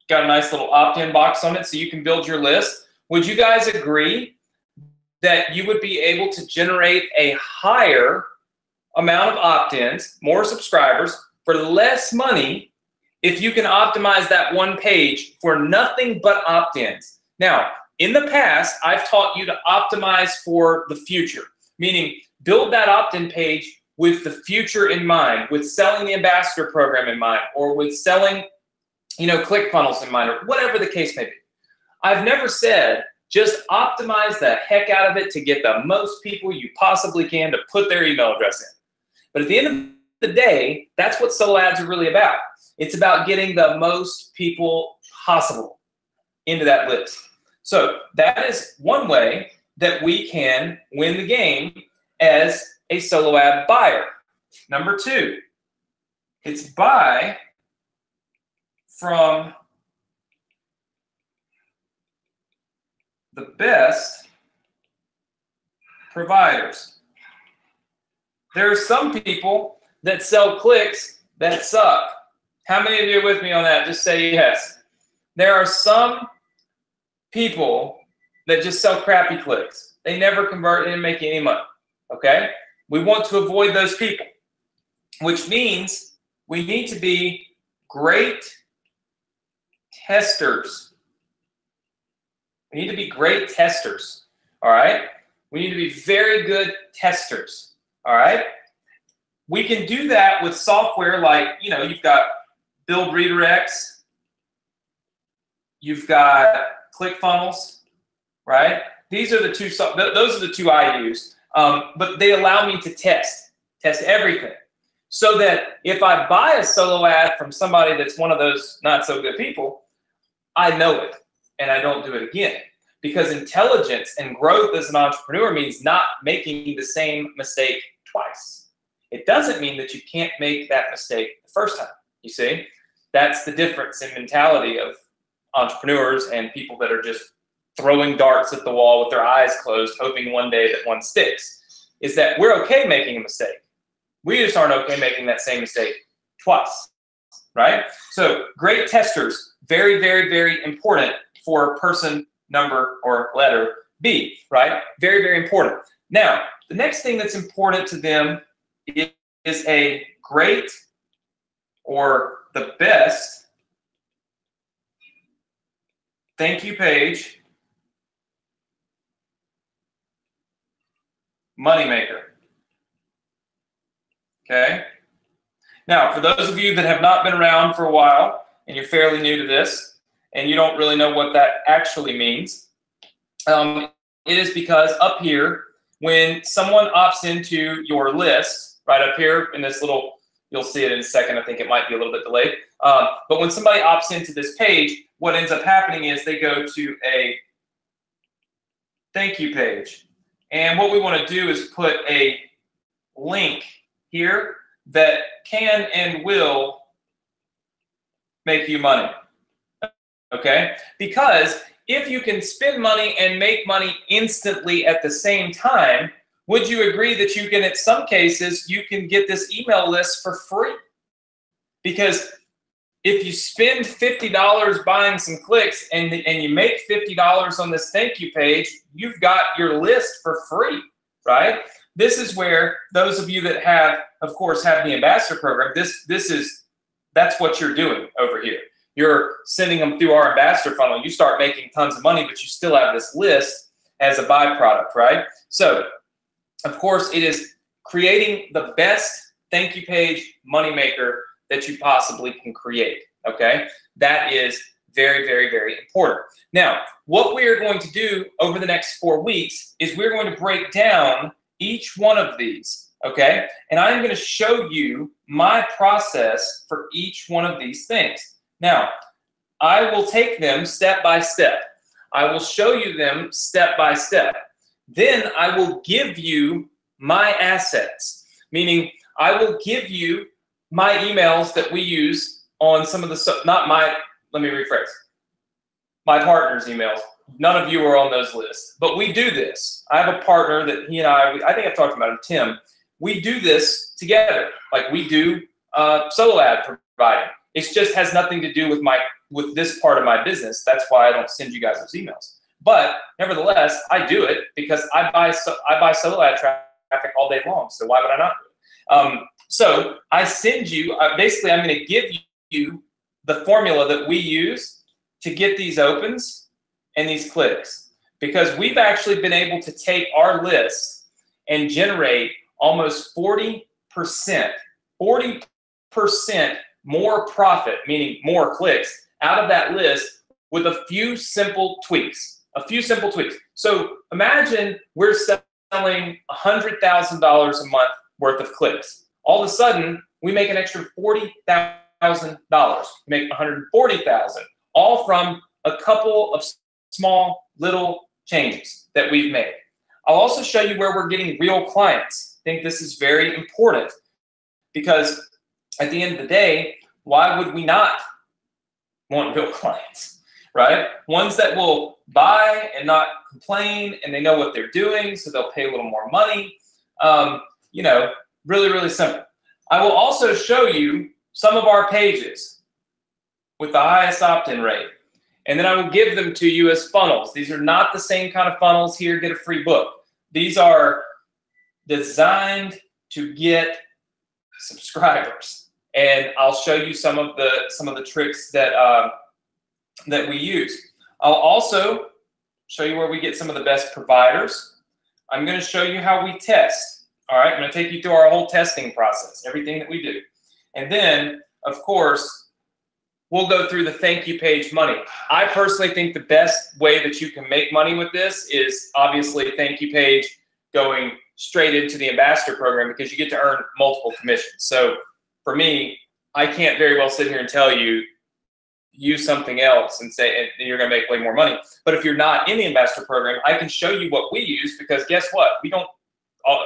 got a nice little opt-in box on it so you can build your list, would you guys agree that you would be able to generate a higher amount of opt-ins, more subscribers, for less money if you can optimize that one page for nothing but opt-ins? Now, in the past, I've taught you to optimize for the future, meaning build that opt-in page with the future in mind, with selling the ambassador program in mind, or with selling, ClickFunnels in mind, or whatever the case may be. I've never said just optimize the heck out of it to get the most people you possibly can to put their email address in. But at the end of the day, that's what solo ads are really about. It's about getting the most people possible into that list. So that is one way that we can win the game as a solo ad buyer. Number two, it's buy from the best providers. There are some people that sell clicks that suck. How many of you are with me on that? Just say yes. There are some people that just sell crappy clicks. They never convert and make any money, okay? We want to avoid those people, which means we need to be great testers. We need to be great testers, all right? We need to be very good testers, all right? We can do that with software like, you've got Build Redirects, You've got ClickFunnels, right? These are the two, those are the two I use, but they allow me to test everything. So that if I buy a solo ad from somebody that's one of those not so good people, I know it and I don't do it again. Because intelligence and growth as an entrepreneur means not making the same mistake twice. It doesn't mean that you can't make that mistake the first time. You see, that's the difference in mentality of entrepreneurs and people that are just throwing darts at the wall with their eyes closed, hoping one day that one sticks, is that we're okay making a mistake. We just aren't okay making that same mistake twice, right? So great testers, very, very, very important for person number or letter B, right? Very, very important. Now, the next thing that's important to them is a great or the best thank you page moneymaker. Okay. Now, for those of you that have not been around for a while and you're fairly new to this and you don't really know what that actually means, it is because up here, when someone opts into your list, right up here in this little, you'll see it in a second, I think it might be a little bit delayed, but when somebody opts into this page, what ends up happening is they go to a thank you page. And what we want to do is put a link here that can and will make you money, okay? Because if you can spend money and make money instantly at the same time, would you agree that you can, in some cases, you can get this email list for free? Because if you spend $50 buying some clicks and you make $50 on this thank you page, you've got your list for free, right? This is where those of you that have, of course, have the ambassador program, that's what you're doing over here. You're sending them through our ambassador funnel. You start making tons of money, but you still have this list as a byproduct, right? So, of course, it is creating the best thank you page moneymaker that you possibly can create, okay? That is very, very, very important. Now, what we are going to do over the next 4 weeks is we're going to break down each one of these, okay? And I'm going to show you my process for each one of these things. Now, I will take them step by step. I will show you them step by step. Then I will give you my assets, meaning I will give you my emails that we use on some of the, let me rephrase, my partner's emails. None of you are on those lists, but we do this. I have a partner that he and I think I've talked about him, Tim. We do this together. Like we do solo ad providing. It just has nothing to do with this part of my business. That's why I don't send you guys those emails. But nevertheless, I do it because I buy solo ad traffic all day long. So why would I not do it? So I send you, basically I'm going to give you the formula that we use to get these opens and these clicks, because we've actually been able to take our list and generate almost 40% more profit, meaning more clicks, out of that list with a few simple tweaks. So imagine we're selling $100,000 a month worth of clicks. All of a sudden, we make an extra $40,000. We make $140,000, all from a couple of small little changes that we've made. I'll also show you where we're getting real clients. I think this is very important because at the end of the day, why would we not want real clients, right? Ones that will buy and not complain, and they know what they're doing, so they'll pay a little more money. You know, really, really simple. I will also show you some of our pages with the highest opt-in rate. And then I will give them to you as funnels. These are not the same kind of funnels. Here, get a free book. These are designed to get subscribers. And I'll show you some of the tricks that that we use. I'll also show you where we get some of the best providers. I'm going to show you how we test. All right, I'm going to take you through our whole testing process, everything that we do. And then, of course, we'll go through the thank you page money. I personally think the best way that you can make money with this is obviously thank you page going straight into the ambassador program, because you get to earn multiple commissions. So for me, I can't very well sit here and tell you use something else and say and you're going to make way more money. But if you're not in the ambassador program, I can show you what we use, because guess what? We don't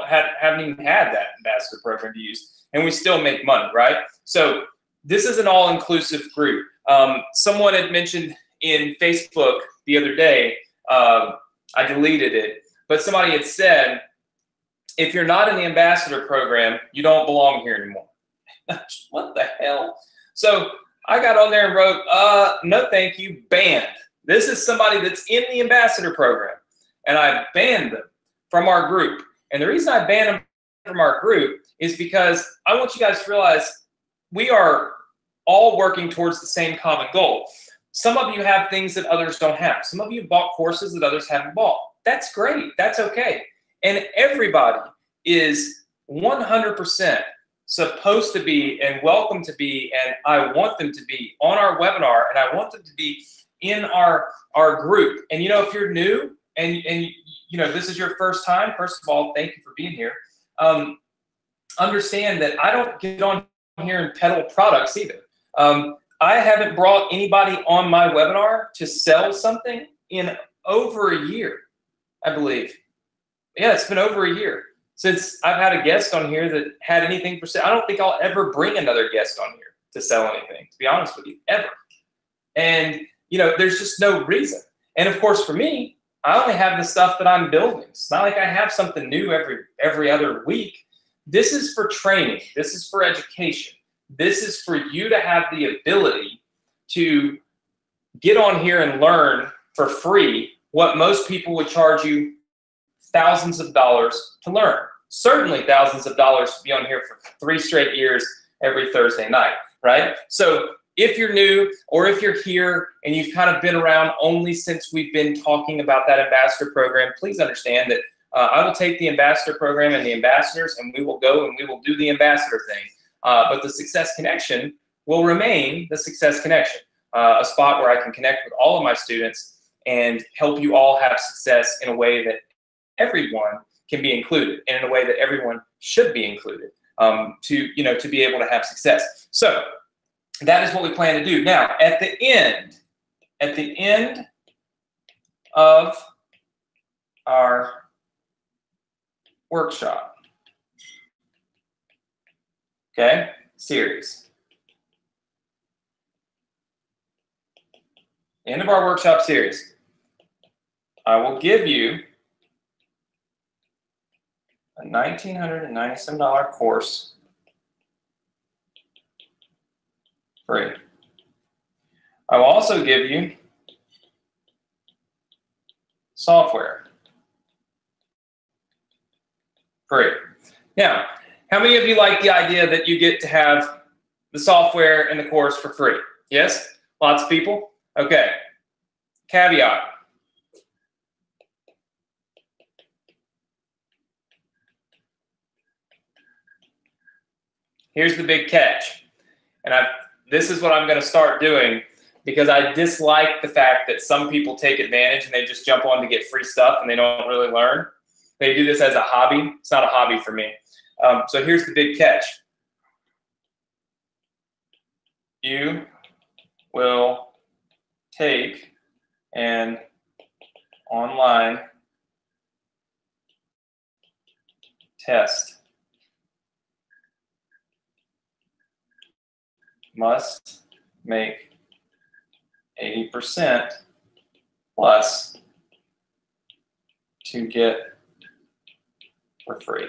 haven't even had that ambassador program to use, and we still make money, right? So this is an all-inclusive group. Someone had mentioned in Facebook the other day, I deleted it, but somebody had said, if you're not in the ambassador program, you don't belong here anymore. What the hell? So I got on there and wrote, no thank you, banned. This is somebody that's in the ambassador program, and I banned them from our group. And the reason I banned them from our group is because I want you guys to realize we are all working towards the same common goal. Some of you have things that others don't have. Some of you bought courses that others haven't bought. That's great. That's okay. And everybody is 100% supposed to be and welcome to be, and I want them to be on our webinar, and I want them to be in our group. And if you're new and this is your first time, first of all, thank you for being here. Understand that I don't get on here and peddle products either. I haven't brought anybody on my webinar to sell something in over a year, I believe. Yeah, it's been over a year since I've had a guest on here that had anything for sale. I don't think I'll ever bring another guest on here to sell anything, to be honest with you, ever. And, there's just no reason. And of course, for me, I only have the stuff that I'm building. It's not like I have something new every other week. This is for training. This is for education. This is for you to have the ability to get on here and learn for free what most people would charge you thousands of dollars to learn. Certainly thousands of dollars to be on here for 3 straight years every Thursday night, right? So if you're new, or if you're here and you've kind of been around only since we've been talking about that ambassador program, please understand that I will take the ambassador program and the ambassadors, and we will go and we will do the ambassador thing. But the Success Connection will remain the Success Connection, a spot where I can connect with all of my students and help you all have success in a way that everyone can be included, and in a way that everyone should be included, to be able to have success. So that is what we plan to do. Now, at the end of our workshop, okay, series, end of our workshop series, I will give you a $1,997 course free. I will also give you software free. Now, how many of you like the idea that you get to have the software and the course for free? Yes? Lots of people? Okay. Caveat. Here's the big catch. And this is what I'm going to start doing, because I dislike the fact that some people take advantage and they just jump on to get free stuff and they don't really learn. They do this as a hobby. It's not a hobby for me. So here's the big catch. You will take an online test. Must make 80% plus to get for free.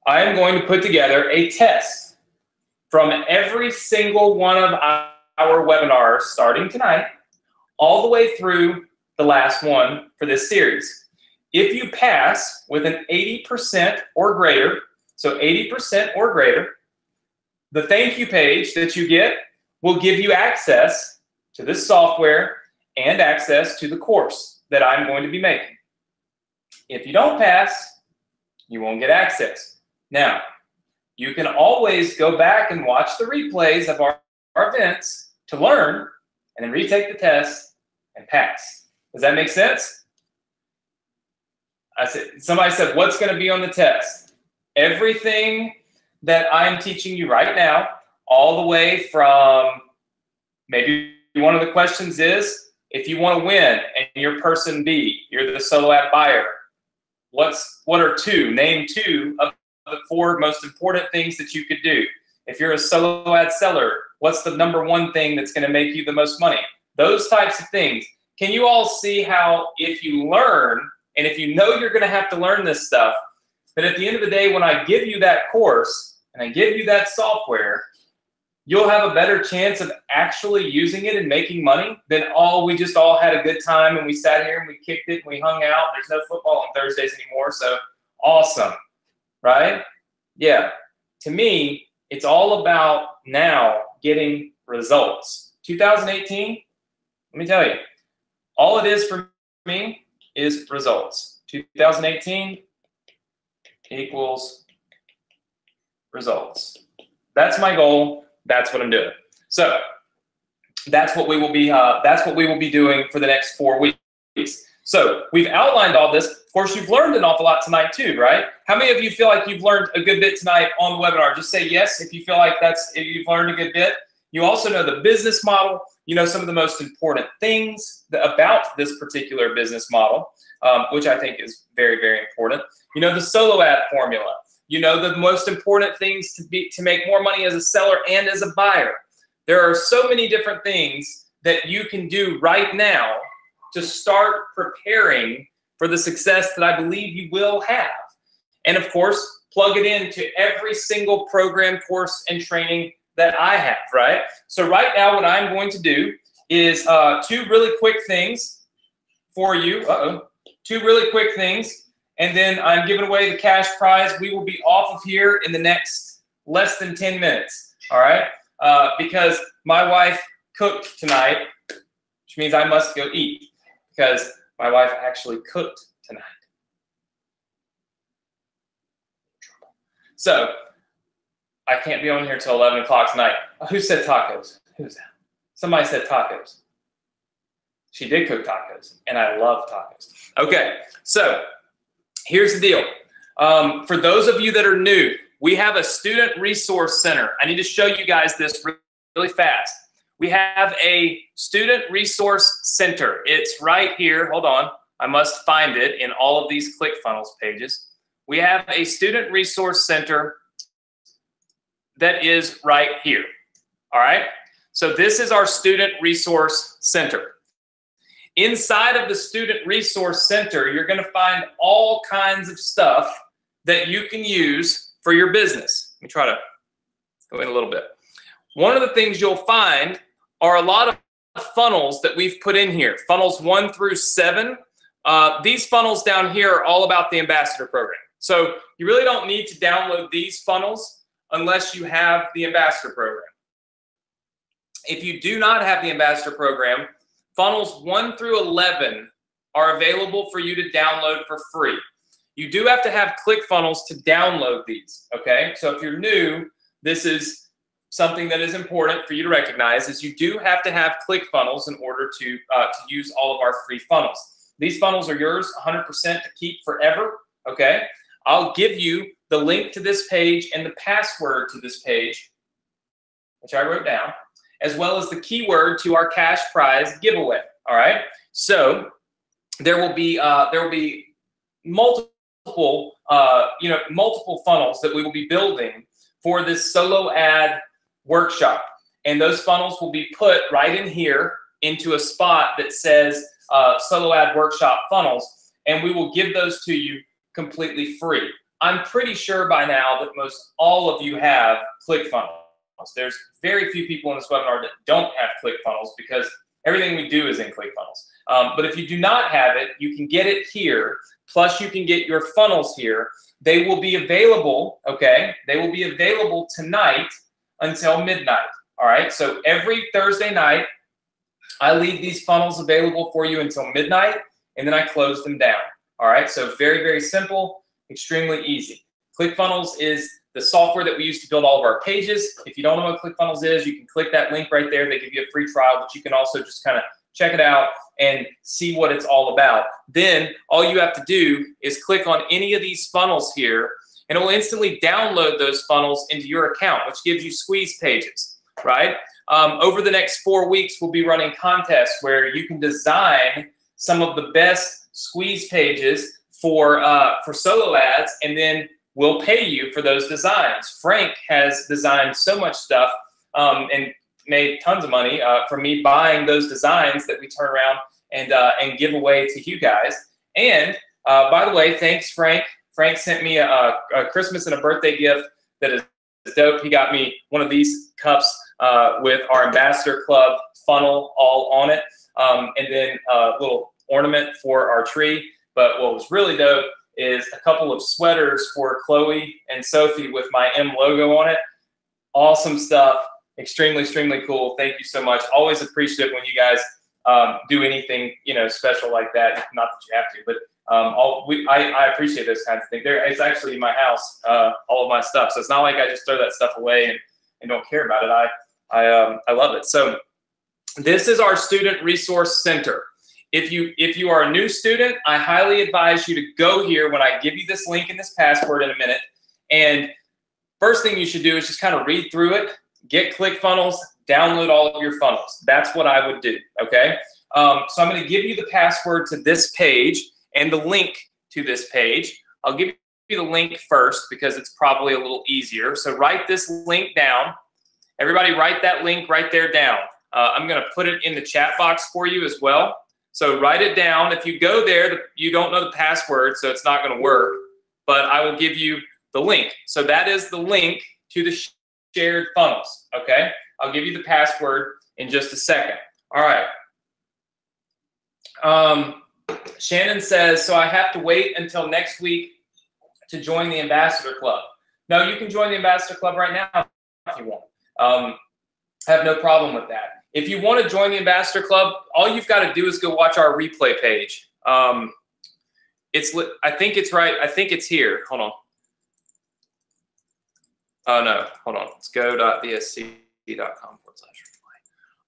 I am going to put together a test from every single one of our webinars starting tonight all the way through the last one for this series. If you pass with an 80% or greater, so 80% or greater, the thank you page that you get will give you access to this software and access to the course that I'm going to be making. If you don't pass, you won't get access. Now, you can always go back and watch the replays of our events to learn, and then retake the test and pass. Does that make sense? Somebody said, what's going to be on the test? Everything that I'm teaching you right now, all the way from, maybe one of the questions is, if you want to win and you're person B, you're the solo ad buyer, what are name two of the 4 most important things that you could do? If you're a solo ad seller, what's the number 1 thing that's going to make you the most money? Those types of things. Can you all see how if you learn, and if you know you're going to have to learn this stuff, but at the end of the day, when I give you that course and I give you that software, you'll have a better chance of actually using it and making money than we just all had a good time and we sat here and we kicked it and we hung out. There's no football on Thursdays anymore, so awesome, right? Yeah. To me, it's all about now getting results. 2018, let me tell you, all it is for me is results. 2018 equals results. That's my goal. That's what I'm doing. So that's what we will be doing for the next 4 weeks. So we've outlined all this. Of course, you've learned an awful lot tonight too, right? How many of you feel like you've learned a good bit tonight on the webinar? Just say yes if you feel like if you've learned a good bit. You also know the business model. You know some of the most important things about this particular business model, which I think is very, very important. You know the solo ad formula. You know the most important things to make more money as a seller and as a buyer. There are so many different things that you can do right now to start preparing for the success that I believe you will have. And of course, plug it into every single program, course, and training that I have, right? So right now what I'm going to do is 2 really quick things for you. 2 really quick things. And then I'm giving away the cash prize. We will be off of here in the next less than 10 minutes, all right? Because my wife cooked tonight, which means I must go eat because my wife actually cooked tonight. So I can't be on here till 11 o'clock tonight. Who said tacos? Who's that? Somebody said tacos. She did cook tacos, and I love tacos. Okay, so here's the deal. For those of you that are new, we have a student resource center. I need to show you guys this really fast. We have a student resource center. It's right here. Hold on. I must find it in all of these ClickFunnels pages. We have a student resource center that is right here. All right. So this is our student resource center. Inside of the student resource center, you're going to find all kinds of stuff that you can use for your business. Let me try to go in a little bit. One of the things you'll find are a lot of funnels that we've put in here. Funnels 1 through 7. These funnels down here are all about the ambassador program. So you really don't need to download these funnels unless you have the ambassador program. If you do not have the ambassador program, funnels 1 through 11 are available for you to download for free. You do have to have ClickFunnels to download these, okay? So if you're new, this is something that is important for you to recognize, is you do have to have ClickFunnels in order to use all of our free funnels. These funnels are yours 100% to keep forever, okay? I'll give you the link to this page and the password to this page, which I wrote down, as well as the keyword to our cash prize giveaway. All right. So there will be multiple multiple funnels that we will be building for this solo ad workshop, and those funnels will be put right in here into a spot that says solo ad workshop funnels, and we will give those to you completely free. I'm pretty sure by now that most all of you have ClickFunnels. There's very few people in this webinar that don't have ClickFunnels because everything we do is in ClickFunnels. But if you do not have it, you can get it here. Plus, you can get your funnels here. They will be available, okay? They will be available tonight until midnight, all right? So every Thursday night, I leave these funnels available for you until midnight, and then I close them down, all right? So very, very simple, extremely easy. ClickFunnels is the software that we use to build all of our pages. If you don't know what ClickFunnels is, you can click that link right there. They give you a free trial, but you can also just kind of check it out and see what it's all about. Then all you have to do is click on any of these funnels here, and it will instantly download those funnels into your account, which gives you squeeze pages, right? Over the next 4 weeks, we'll be running contests where you can design some of the best squeeze pages for solo ads, and then we'll pay you for those designs. Frank has designed so much stuff and made tons of money from me buying those designs that we turn around and give away to you guys. And by the way, thanks, Frank. Frank sent me a Christmas and a birthday gift that is dope. He got me one of these cups with our Ambassador Club funnel all on it, and then a little ornament for our tree. But what was really dope is a couple of sweaters for Chloe and Sophie with my M logo on it. Awesome stuff. Extremely, extremely cool. Thank you so much. Always appreciative when you guys do anything, you know, special like that. Not that you have to, but I appreciate those kinds of things. It's actually in my house, all of my stuff. So it's not like I just throw that stuff away and don't care about it. I love it. So this is our Student Resource Center. If you are a new student, I highly advise you to go here when I give you this link and this password in a minute. And first thing you should do is just kind of read through it, get ClickFunnels, download all of your funnels. That's what I would do, okay? So I'm going to give you the password to this page and the link to this page. I'll give you the link first because it's probably a little easier. So write this link down. Everybody write that link right there down. I'm going to put it in the chat box for you as well. So write it down. If you go there, you don't know the password, so it's not going to work, but I will give you the link. So that is the link to the shared funnels, okay? I'll give you the password in just a second. All right. Shannon says, so I have to wait until next week to join the Ambassador Club. No, you can join the Ambassador Club right now if you want. I have no problem with that. If you want to join the Ambassador Club, all you've got to do is go watch our replay page. I think it's right. I think it's here. Hold on. Oh, no. Hold on. Let's go.bsc.com/replay.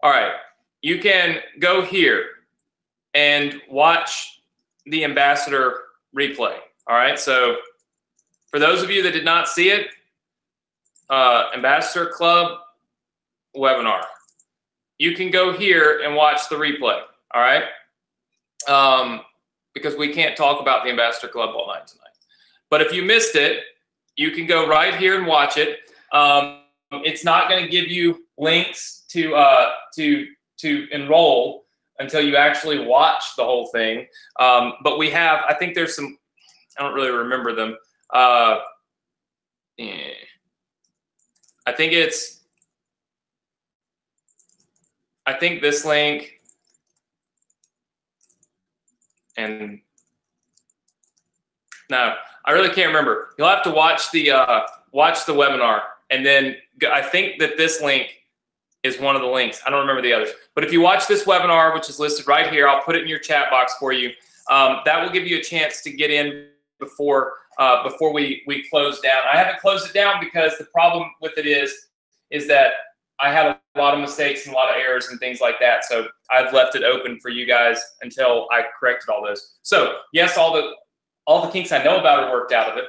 All right. You can go here and watch the Ambassador replay. All right. So for those of you that did not see it, Ambassador Club webinar. You can go here and watch the replay, all right? Because we can't talk about the Ambassador Club all night tonight. But if you missed it, you can go right here and watch it. It's not going to give you links to enroll until you actually watch the whole thing. But we have, I think there's some, I don't really remember them. I think this link and no, I really can't remember. You'll have to watch the webinar, and then I think that this link is one of the links. I don't remember the others. But if you watch this webinar, which is listed right here, I'll put it in your chat box for you. That will give you a chance to get in before we close down. I haven't closed it down because the problem with it is that I had a lot of mistakes and a lot of errors and things like that. So I've left it open for you guys until I corrected all those. So yes, all the kinks I know about are worked out of it,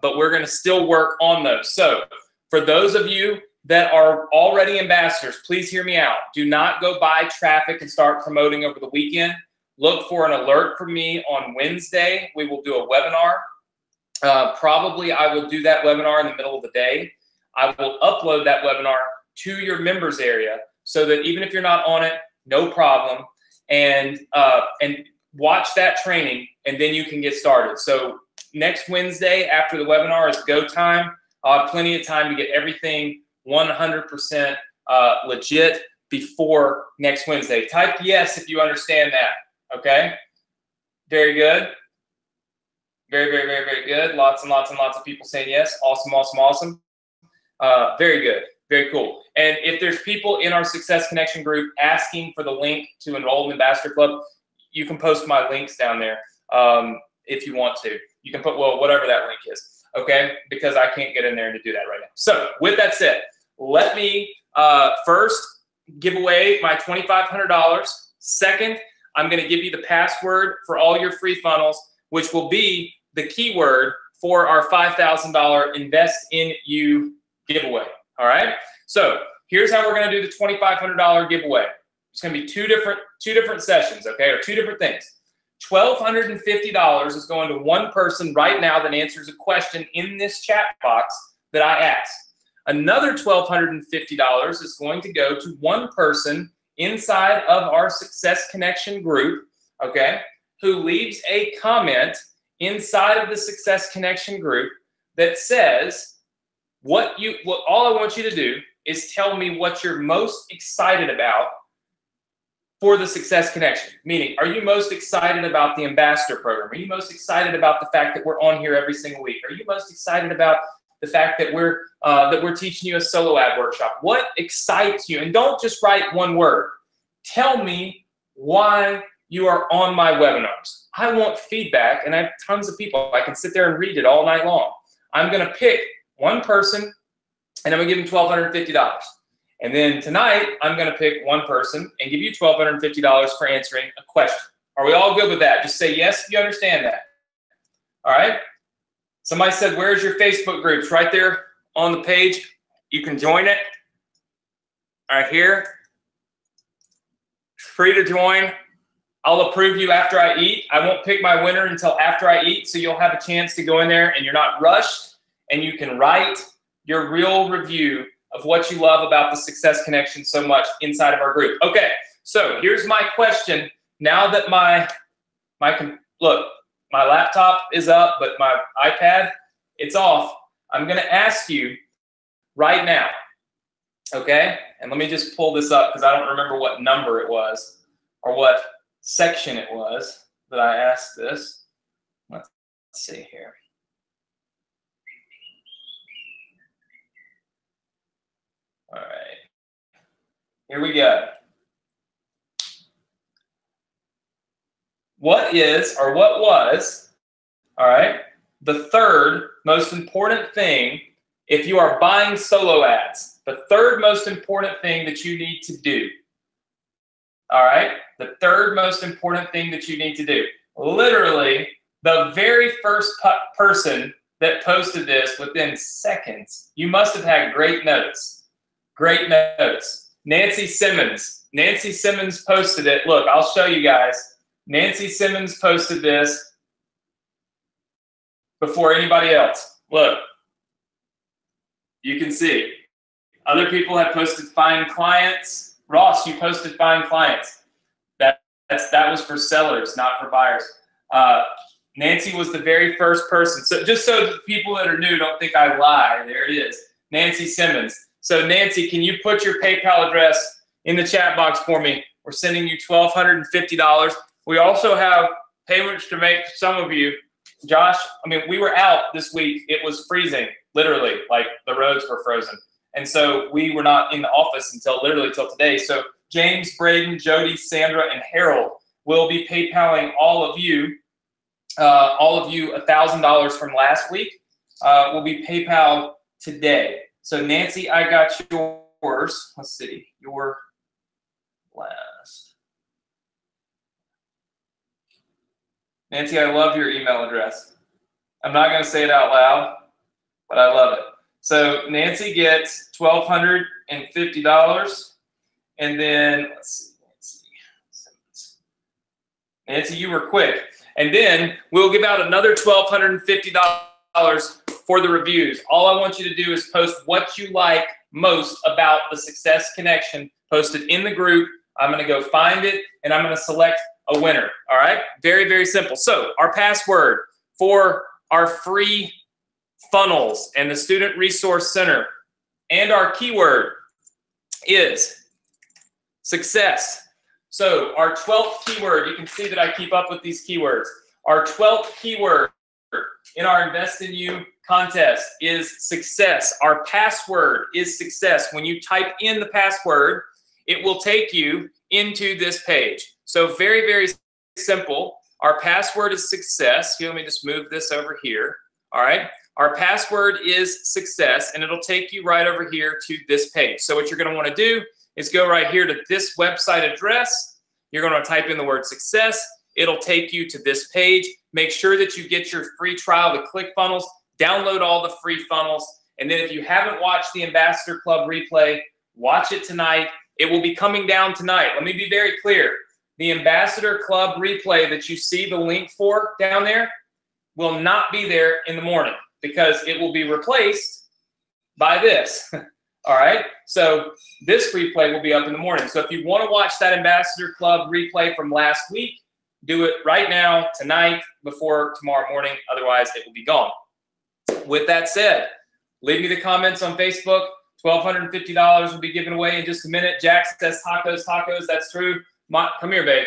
but we're going to still work on those. So for those of you that are already ambassadors, please hear me out. Do not go buy traffic and start promoting over the weekend. Look for an alert from me on Wednesday. We will do a webinar. Probably I will do that webinar in the middle of the day. I will upload that webinar to your members area so that even if you're not on it, no problem. And watch that training, and then you can get started. So next Wednesday after the webinar is go time. I'll have plenty of time to get everything 100% legit before next Wednesday. Type yes if you understand that. Okay? Very good. Very, very, very, very good. Lots and lots and lots of people saying yes. Awesome, awesome, awesome. Very good. Very cool. And if there's people in our Success Connection group asking for the link to enroll in the Ambassador Club, you can post my links down there if you want to. You can put, well, whatever that link is. okay? Because I can't get in there to do that right now. So with that said, let me first give away my $2,500. Second, I'm going to give you the password for all your free funnels, which will be the keyword for our $5,000 Invest in You giveaway. All right. So here's how we're going to do the $2,500 giveaway. It's going to be two different sessions, okay, or two different things. $1,250 is going to one person right now that answers a question in this chat box that I asked. Another $1,250 is going to go to one person inside of our Success Connection group, okay, who leaves a comment inside of the Success Connection group that says, all I want you to do is tell me what you're most excited about for the Success Connection. Meaning, are you most excited about the ambassador program? Are you most excited about the fact that we're on here every single week? Are you most excited about the fact that we're teaching you a solo ad workshop? What excites you? And don't just write one word. Tell me why you are on my webinars. I want feedback, and I have tons of people. I can sit there and read it all night long. I'm going to pick one person, and I'm going to give them $1,250. And then tonight, I'm going to pick one person and give you $1,250 for answering a question. Are we all good with that? Just say yes if you understand that. All right? Somebody said, where's your Facebook groups? Right there on the page. You can join it. Right here. Free to join. I'll approve you after I eat. I won't pick my winner until after I eat, so you'll have a chance to go in there and you're not rushed, and you can write your real review of what you love about the Success Connection so much inside of our group. Okay, so here's my question. Now that my laptop is up, but my iPad, it's off. I'm going to ask you right now, okay? And let me just pull this up because I don't remember what number it was or what section it was that I asked this. Let's see here. All right, here we go. What was, all right, the third most important thing if you are buying solo ads? The third most important thing that you need to do. All right, the third most important thing that you need to do. Literally, the very first person that posted this within seconds, you must have had great notes. Great notes. Nancy Simmons. Nancy Simmons posted it. Look, I'll show you guys. Nancy Simmons posted this before anybody else. Look, you can see. Other people have posted find clients. Ross, you posted find clients. That was for sellers, not for buyers. Nancy was the very first person. So just so the people that are new don't think I lie, there it is. Nancy Simmons. So Nancy, can you put your PayPal address in the chat box for me? We're sending you $1,250. We also have payments to make to some of you. Josh, I mean, we were out this week. It was freezing, literally, like the roads were frozen. And so we were not in the office literally till today. So James, Braden, Jody, Sandra, and Harold will be PayPaling all of you $1,000 from last week. Will be PayPal today. So Nancy, I got yours. Let's see, your last. Nancy, I love your email address. I'm not going to say it out loud, but I love it. So Nancy gets $1,250, and then let's see. Nancy, you were quick. And then we'll give out another $1,250 for the reviews. All I want you to do is post what you like most about the Success Connection. Post it in the group. I'm going to go find it, and I'm going to select a winner. All right? Very, very simple. So our password for our free funnels and the Student Resource Center and our keyword is success. So our 12th keyword, you can see that I keep up with these keywords. Our 12th keyword in our Invest in You contest is success. Our password is success. When you type in the password, it will take you into this page. So very, very simple. Our password is success. Here, let me just move this over here. All right. Our password is success, and it'll take you right over here to this page. So what you're going to want to do is go right here to this website address. You're going to type in the word success. It'll take you to this page. Make sure that you get your free trial to ClickFunnels. Download all the free funnels. And then if you haven't watched the Ambassador Club replay, watch it tonight. It will be coming down tonight. Let me be very clear. The Ambassador Club replay that you see the link for down there will not be there in the morning because it will be replaced by this. All right, so this replay will be up in the morning. So if you want to watch that Ambassador Club replay from last week, do it right now, tonight, before tomorrow morning. Otherwise, it will be gone. With that said, leave me the comments on Facebook. $1,250 will be given away in just a minute. Jack says tacos, tacos. That's true. Come here, babe.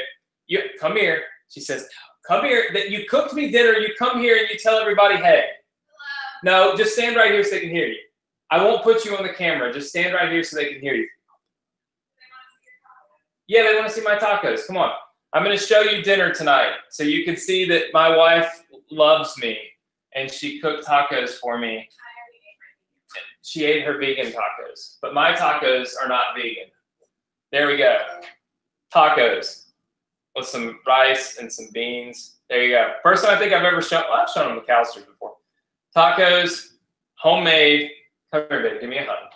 Come here. She says, come here. That you cooked me dinner. You come here and you tell everybody, hey. Hello. No, just stand right here so they can hear you. I won't put you on the camera. Just stand right here so they can hear you. Yeah, they want to see my tacos. Come on. I'm going to show you dinner tonight so you can see that my wife loves me and she cooked tacos for me. She ate her vegan tacos, but my tacos are not vegan. There we go. Tacos with some rice and some beans. There you go. First time I think I've ever shown, well, I've shown them McAllister's before. Tacos, homemade. Come here, baby, give me a hug.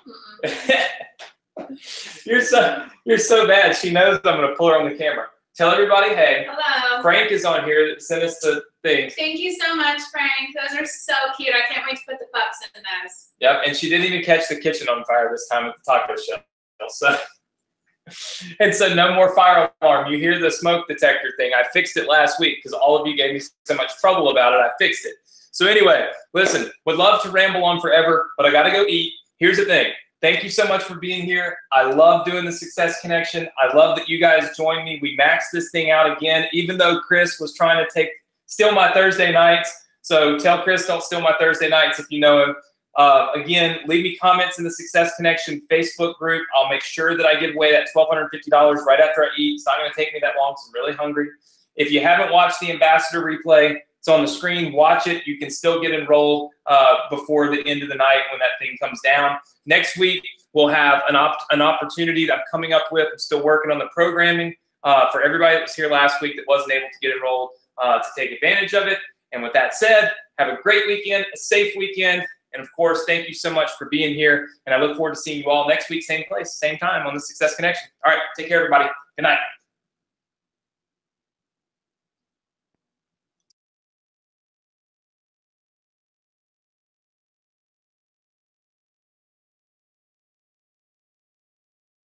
You're so bad. She knows I'm going to pull her on the camera. Tell everybody, hey. Hello. Frank is on here that sent us the things. Thank you so much, Frank. Those are so cute. I can't wait to put the pups in those. Yep, and she didn't even catch the kitchen on fire this time at the taco shell. So, and so no more fire alarm. You hear the smoke detector thing. I fixed it last week because all of you gave me so much trouble about it. I fixed it. So anyway, listen, would love to ramble on forever, but I got to go eat. Here's the thing. Thank you so much for being here. I love doing the Success Connection. I love that you guys joined me. We maxed this thing out again, even though Chris was trying to steal my Thursday nights. So tell Chris, don't steal my Thursday nights if you know him. Again, leave me comments in the Success Connection Facebook group. I'll make sure that I give away that $1,250 right after I eat. It's not going to take me that long because I'm really hungry. If you haven't watched the Ambassador replay, it's on the screen. Watch it. You can still get enrolled before the end of the night when that thing comes down. Next week, we'll have an opportunity that I'm coming up with. I'm still working on the programming for everybody that was here last week that wasn't able to get enrolled to take advantage of it. And with that said, have a great weekend, a safe weekend. And of course, thank you so much for being here. And I look forward to seeing you all next week, same place, same time on the Success Connection. All right, take care, everybody. Good night.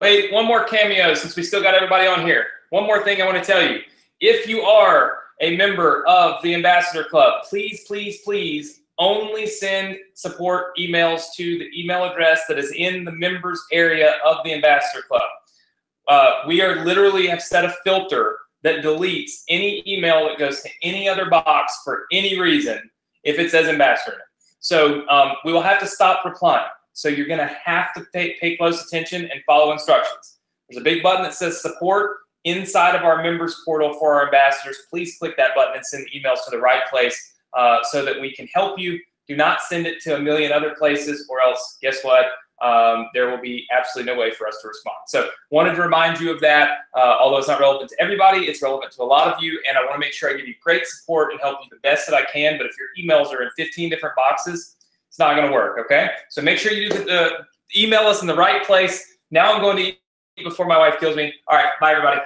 Wait, one more cameo since we still got everybody on here. One more thing I want to tell you. If you are a member of the Ambassador Club, please, please, please only send support emails to the email address that is in the members area of the Ambassador Club. We are literally have set a filter that deletes any email that goes to any other box for any reason if it says Ambassador. So we will have to stop replying. So you're going to have to pay close attention and follow instructions. There's a big button that says support inside of our members portal for our ambassadors. Please click that button and send emails to the right place so that we can help you. Do not send it to a million other places or else, guess what? There will be absolutely no way for us to respond. So wanted to remind you of that. Although it's not relevant to everybody, it's relevant to a lot of you. And I want to make sure I give you great support and help you the best that I can. But if your emails are in 15 different boxes, it's not going to work, okay? So make sure you email us in the right place. Now I'm going to eat before my wife kills me. All right, bye, everybody.